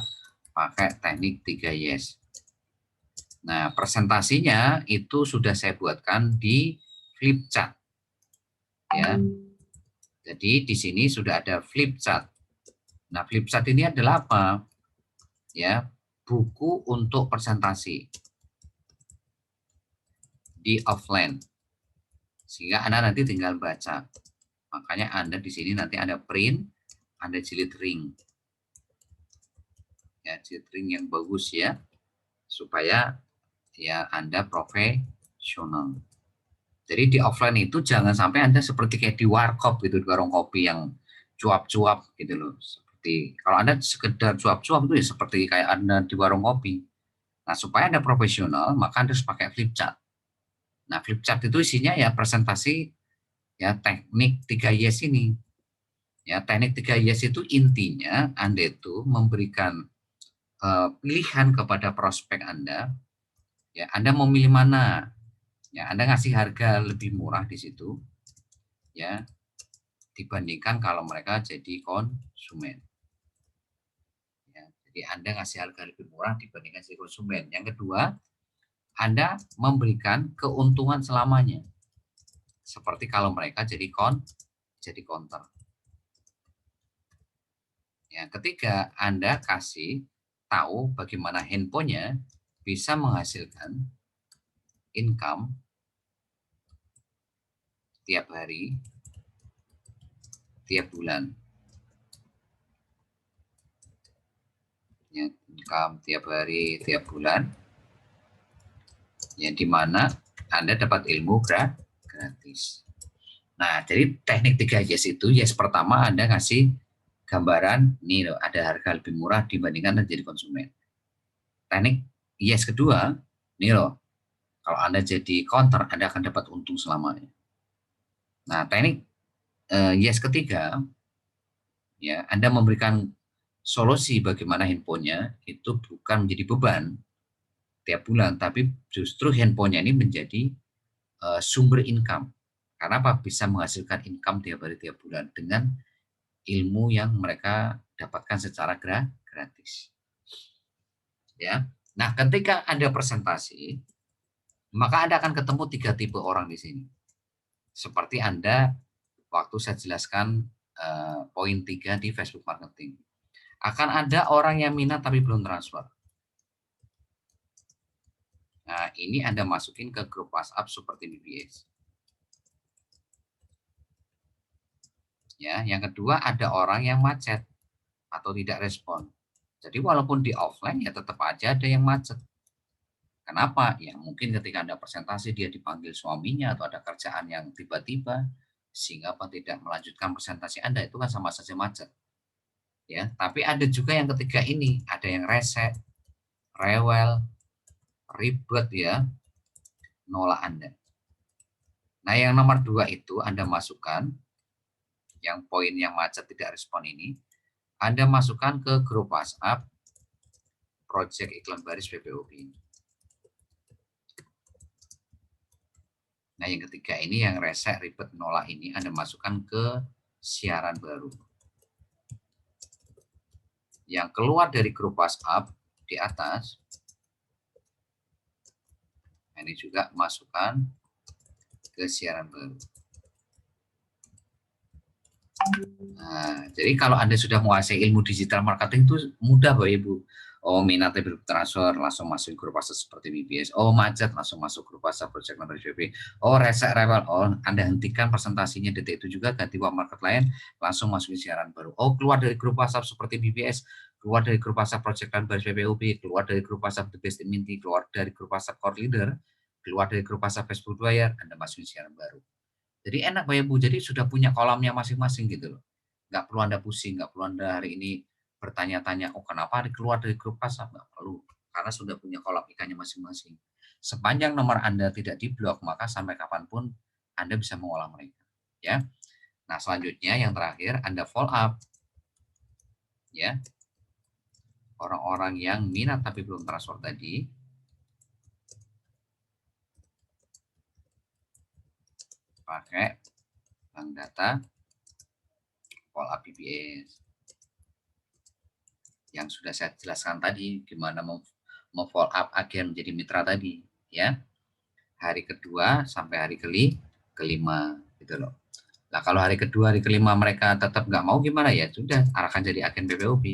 Pakai teknik 3 yes. Nah, presentasinya itu sudah saya buatkan di flip chart. Ya. Jadi di sini sudah ada flip chart. Nah, flip chart ini adalah apa? Ya, buku untuk presentasi di offline. Sehingga Anda nanti tinggal baca. Makanya Anda di sini nanti Anda print, Anda jilid ring. Ya, jilid ring yang bagus ya. Supaya ya Anda profesional. Jadi di offline itu jangan sampai Anda seperti kayak di warkop gitu, di warung kopi yang cuap-cuap gitu loh. Kalau Anda sekedar cuap-cuap itu ya seperti kayak Anda di warung kopi. Nah, supaya Anda profesional, maka Anda harus pakai flip chart. Nah, flip chart itu isinya ya presentasi ya teknik 3 yes ini. Ya, teknik 3 yes itu intinya Anda itu memberikan pilihan kepada prospek Anda. Ya, Anda mau milih mana? Ya, Anda ngasih harga lebih murah di situ. Ya, dibandingkan kalau mereka jadi konsumen. Ya, jadi Anda ngasih harga lebih murah dibandingkan si konsumen. Yang kedua, Anda memberikan keuntungan selamanya. Seperti kalau mereka jadi counter. Yang ketiga, Anda kasih tahu bagaimana handphonenya bisa menghasilkan income tiap hari, tiap bulan. Ya, income tiap hari, tiap bulan. Yang dimana Anda dapat ilmu gratis. Nah, jadi teknik 3 yes itu, yes pertama Anda ngasih gambaran, nih loh, ada harga lebih murah dibandingkan Anda jadi konsumen. Teknik yes kedua, nih loh, kalau Anda jadi counter, Anda akan dapat untung selamanya. Nah, teknik yes ketiga, ya Anda memberikan solusi bagaimana handphonenya itu bukan menjadi beban tiap bulan, tapi justru handphonenya ini menjadi sumber income. Karena apa? Bisa menghasilkan income tiap hari, tiap bulan dengan ilmu yang mereka dapatkan secara gratis. Ya. Nah, ketika Anda presentasi, maka Anda akan ketemu 3 tipe orang di sini. Seperti Anda waktu saya jelaskan poin 3 di Facebook marketing. Akan ada orang yang minat tapi belum transfer. Nah, ini Anda masukin ke grup WhatsApp seperti BBS. Ya, yang kedua ada orang yang macet atau tidak respon. Jadi walaupun di offline ya tetap aja ada yang macet. Kenapa? Ya mungkin ketika Anda presentasi dia dipanggil suaminya atau ada kerjaan yang tiba-tiba sehingga Pak tidak melanjutkan presentasi Anda, itu kan sama saja macet. Ya, tapi ada juga yang ketiga ini, ada yang rese, rewel, ribet ya, nolak Anda. Nah, yang nomor 2 itu Anda masukkan yang poin yang macet tidak respon ini, Anda masukkan ke grup WhatsApp Project Iklan Baris PPOB. Nah, yang ketiga ini yang rese, ribet, nolak ini Anda masukkan ke siaran baru. Yang keluar dari grup WhatsApp di atas, ini juga masukkan ke siaran baru. Nah, jadi kalau Anda sudah menguasai ilmu digital marketing itu mudah Bapak Ibu. Oh, minatnya belum transfer, langsung masuk grup WhatsApp seperti BBS. Oh, macet, langsung masuk grup WhatsApp Project Manager BB. Oh, resek rewel. Oh, Anda hentikan presentasinya detik itu juga, ganti uang market lain, langsung masukin siaran baru. Oh, keluar dari grup WhatsApp seperti BBS, keluar dari grup WhatsApp Project Manager BPOB, keluar dari grup WhatsApp The Best in Minty, keluar dari grup WhatsApp Core Leader, keluar dari grup WhatsApp Facebook Wire, Anda masukin siaran baru. Jadi enak Bapak Ibu, jadi sudah punya kolamnya masing-masing gitu loh. Nggak perlu Anda pusing, nggak perlu Anda hari ini bertanya-tanya, oh kenapa keluar dari grup WhatsApp, nggak perlu. Karena sudah punya kolam ikannya masing-masing. Sepanjang nomor Anda tidak diblok, maka sampai kapanpun Anda bisa mengolah mereka. Ya. Nah selanjutnya yang terakhir, Anda follow up. Ya. Orang-orang yang minat tapi belum transfer tadi, pakai bank data follow up BBS. Yang sudah saya jelaskan tadi, gimana follow up agen menjadi mitra tadi. Ya. Hari kedua sampai hari kelima gitu loh. Nah kalau hari kedua, hari kelima mereka tetap nggak mau gimana ya sudah arahkan jadi agen BPOB.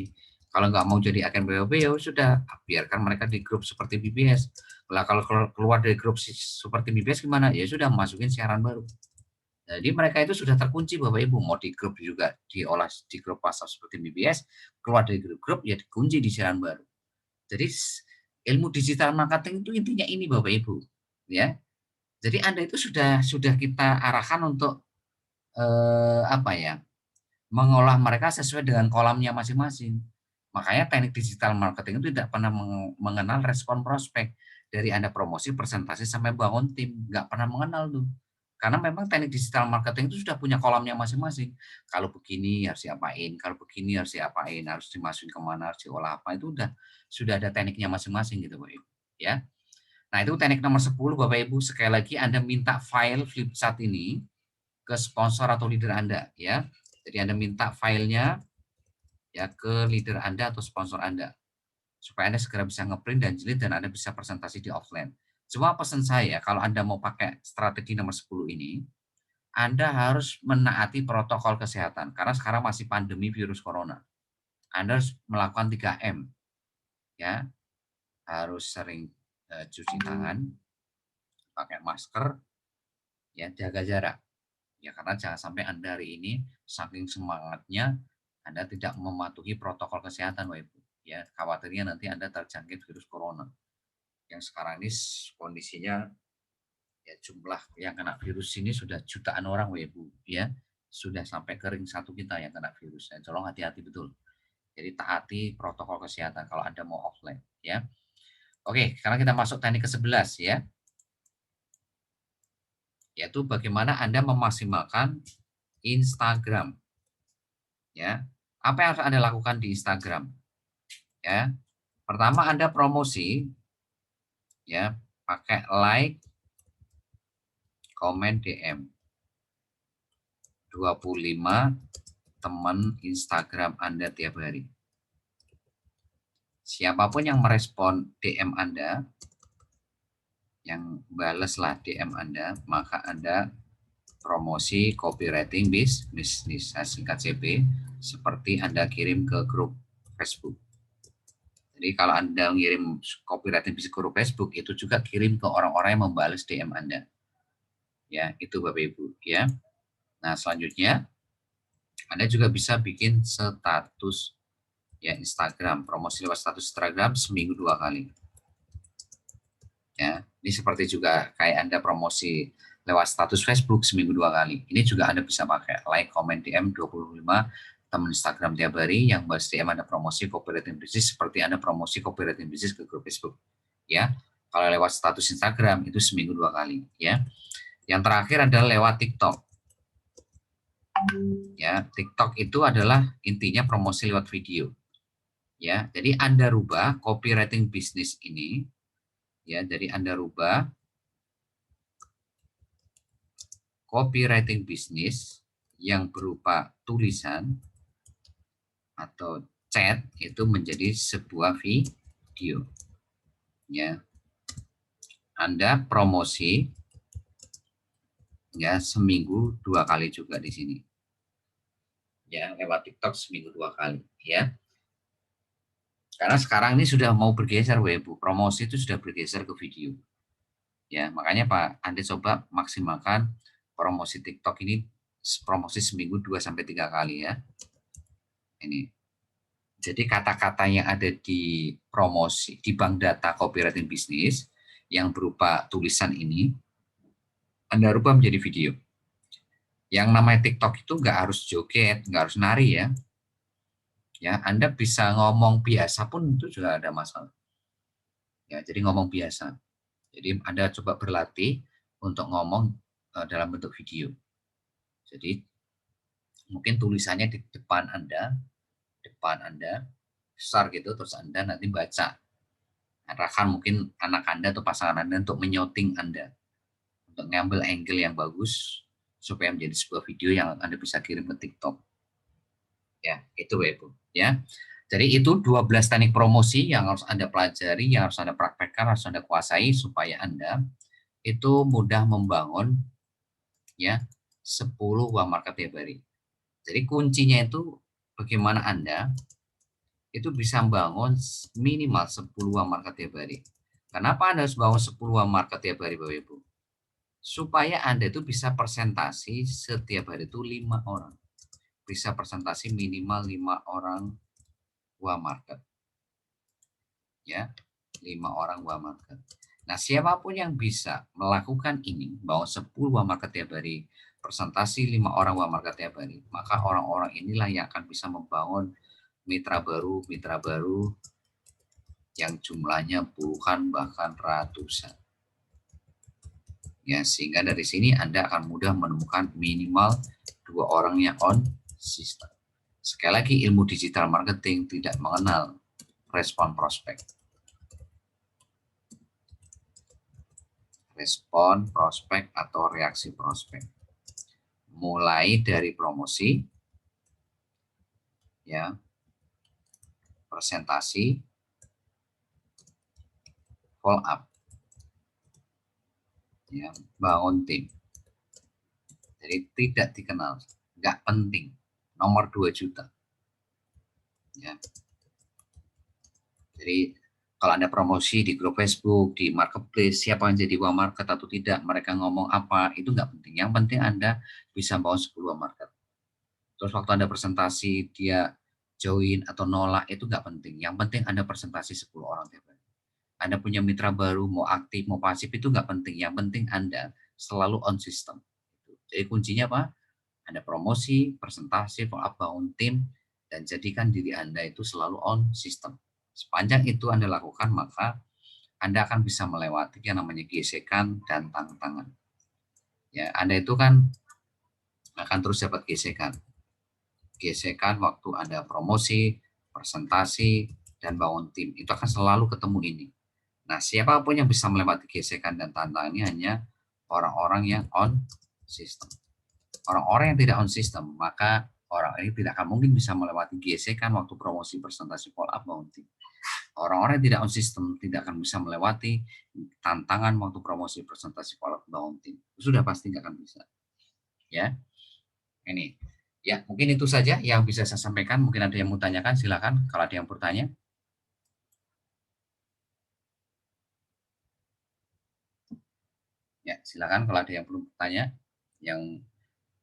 Kalau nggak mau jadi agen BPOB ya sudah biarkan mereka di grup seperti BBS. Nah kalau keluar dari grup seperti BBS gimana? Ya sudah masukin siaran baru. Jadi mereka itu sudah terkunci Bapak Ibu, mau di grup juga diolah di grup WhatsApp seperti BBS, keluar dari grup ya dikunci di siaran baru. Jadi ilmu digital marketing itu intinya ini Bapak Ibu, ya. Jadi Anda itu sudah kita arahkan untuk apa ya? mengolah mereka sesuai dengan kolamnya masing-masing. Makanya teknik digital marketing itu tidak pernah mengenal respon prospek. Dari Anda promosi, presentasi, sampai bangun tim. Nggak pernah mengenal tuh. Karena memang teknik digital marketing itu sudah punya kolamnya masing-masing. Kalau begini harus diapain, kalau begini harus diapain, harus dimasukin kemana, harus diolah apa, itu sudah ada tekniknya masing-masing gitu Bapak Ibu. Ya. Nah itu teknik nomor 10 Bapak Ibu. Sekali lagi Anda minta file flipchart ini ke sponsor atau leader Anda. Ya. Jadi Anda minta filenya ya ke leader Anda atau sponsor Anda supaya Anda segera bisa ngeprint dan jilid dan Anda bisa presentasi di offline. Cuma pesan saya kalau Anda mau pakai strategi nomor 10 ini, Anda harus menaati protokol kesehatan karena sekarang masih pandemi virus corona. Anda harus melakukan 3M ya, harus sering cuci tangan, pakai masker, ya jaga jarak. Ya karena jangan sampai Anda hari ini saking semangatnya Anda tidak mematuhi protokol kesehatan, Bapak Ibu. Ya, khawatirnya nanti Anda terjangkit virus corona. Yang sekarang ini kondisinya ya jumlah yang kena virus ini sudah jutaan orang, Bapak Ibu, ya. Sudah sampai ke ring satu kita yang kena virus. Ya, tolong hati-hati betul. Jadi taati protokol kesehatan kalau Anda mau offline, ya. Oke, sekarang kita masuk teknik ke-11 ya. Yaitu bagaimana Anda memaksimalkan Instagram. Ya. Apa yang harus Anda lakukan di Instagram? Ya. Pertama Anda promosi ya, pakai like, komen, DM. 25 teman Instagram Anda tiap hari. Siapapun yang merespon DM Anda, yang baleslah DM Anda, maka Anda promosi copywriting bisnis, singkat CB, seperti Anda kirim ke grup Facebook. Jadi kalau Anda mengirim copywriting bisnis ke grup Facebook, itu juga kirim ke orang-orang yang membalas DM Anda. Ya, itu Bapak Ibu, ya. Nah, selanjutnya Anda juga bisa bikin status ya Instagram, promosi lewat status Instagram seminggu 2 kali. Ya, ini seperti juga kayak Anda promosi lewat status Facebook seminggu 2 kali. Ini juga Anda bisa pakai like, comment, DM 25 teman Instagram tiap hari yang balas DM Anda promosi copywriting bisnis seperti Anda promosi copywriting bisnis ke grup Facebook. Ya, kalau lewat status Instagram itu seminggu 2 kali. Ya, yang terakhir adalah lewat TikTok. Ya, TikTok itu adalah intinya promosi lewat video. Ya, jadi Anda rubah copywriting bisnis ini. Ya, jadi Anda rubah copywriting bisnis yang berupa tulisan atau chat itu menjadi sebuah video. Ya, Anda promosi ya seminggu 2 kali juga di sini. Ya, lewat TikTok seminggu 2 kali. Ya, karena sekarang ini sudah mau bergeser, Ibu. Promosi itu sudah bergeser ke video. Ya, makanya Pak, Anda coba maksimalkan promosi TikTok ini promosi seminggu 2 sampai 3 kali ya. Ini. Jadi kata-kata yang ada di promosi di bank data copywriting bisnis yang berupa tulisan ini Anda rubah menjadi video. Yang namanya TikTok itu nggak harus joget, nggak harus nari ya. Ya, Anda bisa ngomong biasa pun itu juga ada masalah. Ya, jadi ngomong biasa. Jadi Anda coba berlatih untuk ngomong dalam bentuk video. Jadi mungkin tulisannya di depan Anda besar gitu, terus Anda nanti baca. Arahkan mungkin anak Anda atau pasangan Anda untuk menyoting Anda, untuk ngambil angle yang bagus supaya menjadi sebuah video yang Anda bisa kirim ke TikTok. Ya, itu Ibu. Ya. Jadi itu 12 teknik promosi yang harus Anda pelajari, yang harus Anda praktekkan, harus Anda kuasai supaya Anda itu mudah membangun ya 10 uang market tiap hari. Jadi kuncinya itu bagaimana Anda itu bisa membangun minimal 10 uang market tiap hari. Kenapa Anda harus bangun 10 uang market tiap hari Bapak Ibu? Supaya Anda itu bisa presentasi setiap hari itu 5 orang. Bisa presentasi minimal 5 orang uang market. Ya, 5 orang uang market. Nah, siapapun yang bisa melakukan ini, bangun 10 uang market tiap hari, presentasi 5 orang market tiap hari, maka orang-orang inilah yang akan bisa membangun mitra baru yang jumlahnya puluhan bahkan ratusan. Ya, sehingga dari sini Anda akan mudah menemukan minimal 2 orang yang on system. Sekali lagi, ilmu digital marketing tidak mengenal respon prospek. Respon prospek atau reaksi prospek. Mulai dari promosi, ya, presentasi, follow up, ya, bangun tim. Jadi tidak dikenal, nggak penting. Nomor 2 juta. Ya. Jadi kalau Anda promosi di grup Facebook, di marketplace, siapa yang jadi uang market atau tidak, mereka ngomong apa, itu nggak penting. Yang penting Anda bisa bawa 10 uang market. Terus waktu Anda presentasi, dia join atau nolak, itu nggak penting. Yang penting Anda presentasi 10 orang tiap hari. Anda punya mitra baru, mau aktif, mau pasif, itu nggak penting. Yang penting Anda selalu on system. Jadi kuncinya apa? Anda promosi, presentasi, follow up, bangun tim, dan jadikan diri Anda itu selalu on system. Sepanjang itu Anda lakukan, maka Anda akan bisa melewati yang namanya gesekan dan tantangan. Ya, Anda itu kan akan terus dapat gesekan. Gesekan waktu Anda promosi, presentasi, dan bangun tim. Itu akan selalu ketemu ini. Nah, siapapun yang bisa melewati gesekan dan tantangannya hanya orang-orang yang on system. Orang-orang yang tidak on system, maka orang ini tidak akan mungkin bisa melewati gesekan waktu promosi, presentasi, follow up, bangun tim. Orang-orang yang tidak on system tidak akan bisa melewati tantangan waktu promosi, presentasi, follow up, bangun tim. Sudah pasti nggak akan bisa. Ya, ini. Ya, mungkin itu saja yang bisa saya sampaikan. Mungkin ada yang mau tanyakan, silakan kalau ada yang bertanya. Ya, silakan kalau ada yang belum bertanya, yang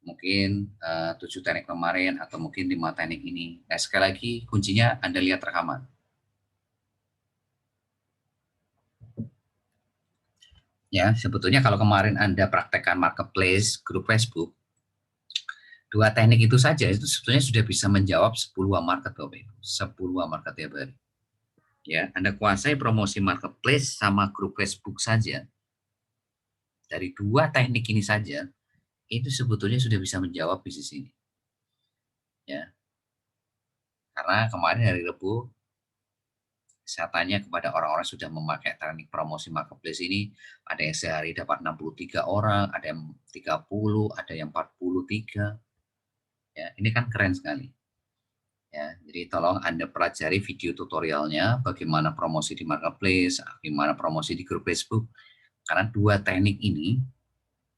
mungkin 7 teknik kemarin atau mungkin 5 teknik ini. Nah, sekali lagi kuncinya Anda lihat rekaman. Ya, sebetulnya kalau kemarin Anda praktekkan marketplace, grup Facebook, 2 teknik itu saja itu sebetulnya sudah bisa menjawab 10 market Bapak Ibu, 10 market tiap hari. Ya, Anda kuasai promosi marketplace sama grup Facebook saja. Dari 2 teknik ini saja, itu sebetulnya sudah bisa menjawab bisnis ini. Ya. Karena kemarin hari Rabu saya tanya kepada orang-orang sudah memakai teknik promosi marketplace ini, ada yang sehari dapat 63 orang, ada yang 30, ada yang 43. Ya, ini kan keren sekali. Ya, jadi tolong Anda pelajari video tutorialnya bagaimana promosi di marketplace, bagaimana promosi di grup Facebook. Karena 2 teknik ini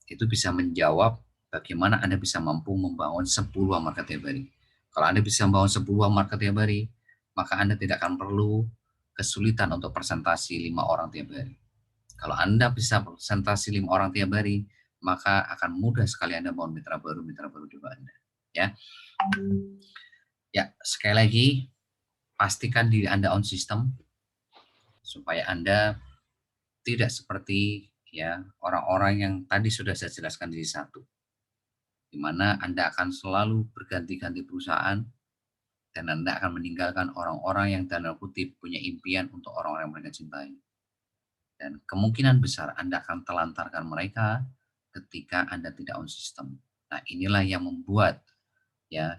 itu bisa menjawab bagaimana Anda bisa mampu membangun 10 market tiap hari. Kalau Anda bisa membangun 10 market tiap hari, maka Anda tidak akan perlu kesulitan untuk presentasi 5 orang tiap hari. Kalau Anda bisa presentasi 5 orang tiap hari, maka akan mudah sekali Anda membangun mitra baru juga Anda. Ya. Ya, sekali lagi pastikan diri Anda on system supaya Anda tidak seperti ya orang-orang yang tadi sudah saya jelaskan di satu, di mana Anda akan selalu berganti-ganti perusahaan dan Anda akan meninggalkan orang-orang yang tanda kutip punya impian untuk orang-orang yang mereka cintai. Dan kemungkinan besar Anda akan telantarkan mereka ketika Anda tidak on system. Nah, inilah yang membuat ya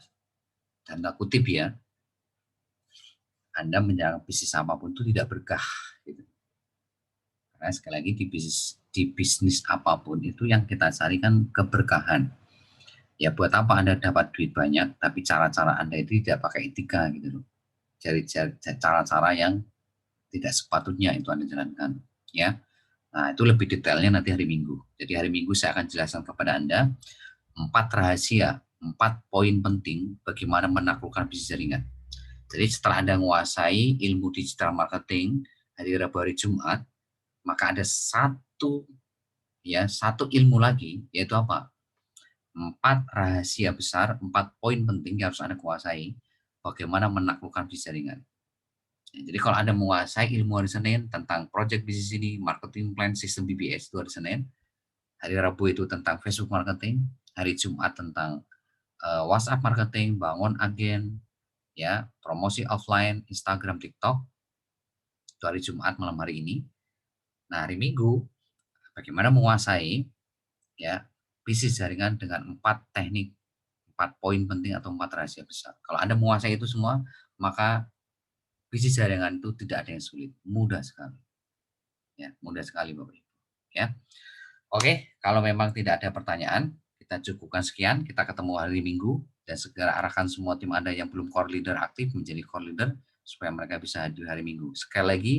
tanda kutip ya Anda menjalankan bisnis apapun itu tidak berkah gitu. Karena sekali lagi di bisnis apapun itu yang kita cari kan keberkahan. Ya buat apa Anda dapat duit banyak tapi cara-cara Anda itu tidak pakai etika gitu loh. Cari cara-cara yang tidak sepatutnya itu Anda jalankan ya. Nah, itu lebih detailnya nanti hari Minggu. Jadi hari Minggu saya akan jelaskan kepada Anda 4 rahasia, 4 poin penting bagaimana menaklukkan bisnis jaringan. Jadi setelah Anda menguasai ilmu digital marketing hari Rabu, hari Jumat, maka ada satu ilmu lagi, yaitu apa? 4 rahasia besar, 4 poin penting yang harus Anda kuasai bagaimana menaklukkan bisnis jaringan. Jadi kalau Anda menguasai ilmu hari Senin tentang project bisnis ini, marketing plan, sistem BBS itu hari Senin. Hari Rabu itu tentang Facebook marketing, hari Jumat tentang WhatsApp marketing, bangun agen, ya, promosi offline, Instagram, TikTok, itu hari Jumat malam hari ini. Nah, hari Minggu, bagaimana menguasai ya bisnis jaringan dengan 4 teknik, 4 poin penting atau 4 rahasia besar. Kalau Anda menguasai itu semua, maka bisnis jaringan itu tidak ada yang sulit, mudah sekali. Ya, mudah sekali Bapak Ibu. Ya. Oke, kalau memang tidak ada pertanyaan, kita cukupkan sekian. Kita ketemu hari Minggu dan segera arahkan semua tim Anda yang belum core leader aktif menjadi core leader supaya mereka bisa hadir hari Minggu. Sekali lagi,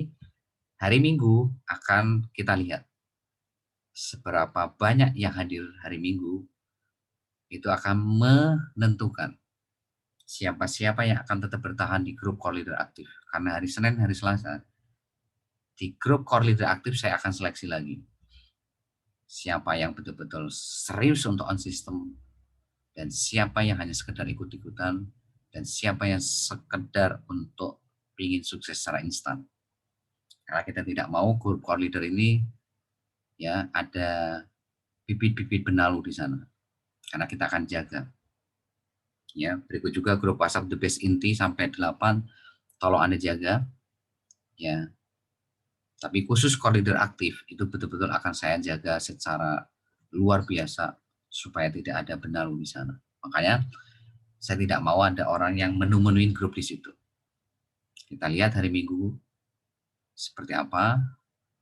hari Minggu akan kita lihat seberapa banyak yang hadir hari Minggu, itu akan menentukan siapa-siapa yang akan tetap bertahan di grup core leader aktif. Karena hari Senin, hari Selasa, di grup core leader aktif saya akan seleksi lagi. Siapa yang betul-betul serius untuk on system, dan siapa yang hanya sekedar ikut-ikutan, dan siapa yang sekedar untuk ingin sukses secara instan. Karena kita tidak mau grup core leader ini ya ada bibit-bibit benalu di sana. Karena kita akan jaga. Ya, berikut juga grup WhatsApp The Best Inti sampai 8, tolong Anda jaga. Ya. Tapi khusus core leader aktif itu betul-betul akan saya jaga secara luar biasa supaya tidak ada benalu di sana. Makanya saya tidak mau ada orang yang menu-menuin grup di situ. Kita lihat hari Minggu seperti apa,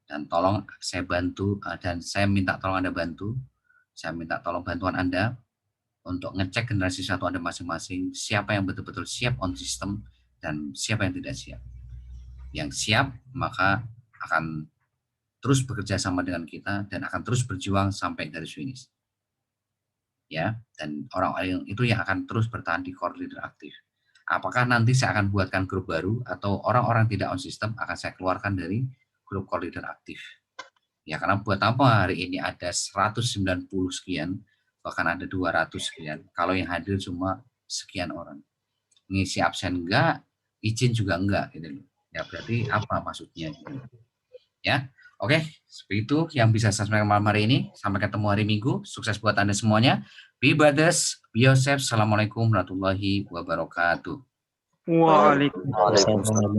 dan tolong saya bantu, dan saya minta tolong Anda bantu, saya minta tolong bantuan Anda untuk ngecek generasi 1 Anda masing-masing, siapa yang betul-betul siap on system dan siapa yang tidak siap. Yang siap maka akan terus bekerja sama dengan kita dan akan terus berjuang sampai garis finish. Ya, dan orang-orang itu yang akan terus bertahan di core leader aktif. Apakah nanti saya akan buatkan grup baru atau orang-orang tidak on system akan saya keluarkan dari grup core leader aktif. Ya, karena buat apa hari ini ada 190 sekian, bahkan ada 200 sekian, kalau yang hadir cuma sekian orang. Ngisi absen enggak, izin juga enggak gitu loh. Ya berarti apa maksudnya gitu. Ya. Oke, seperti itu yang bisa saya sampaikan malam hari ini. Sampai ketemu hari Minggu. Sukses buat Anda semuanya. Be brothers, be yourself. Assalamualaikum warahmatullahi wabarakatuh. Waalaikumsalam.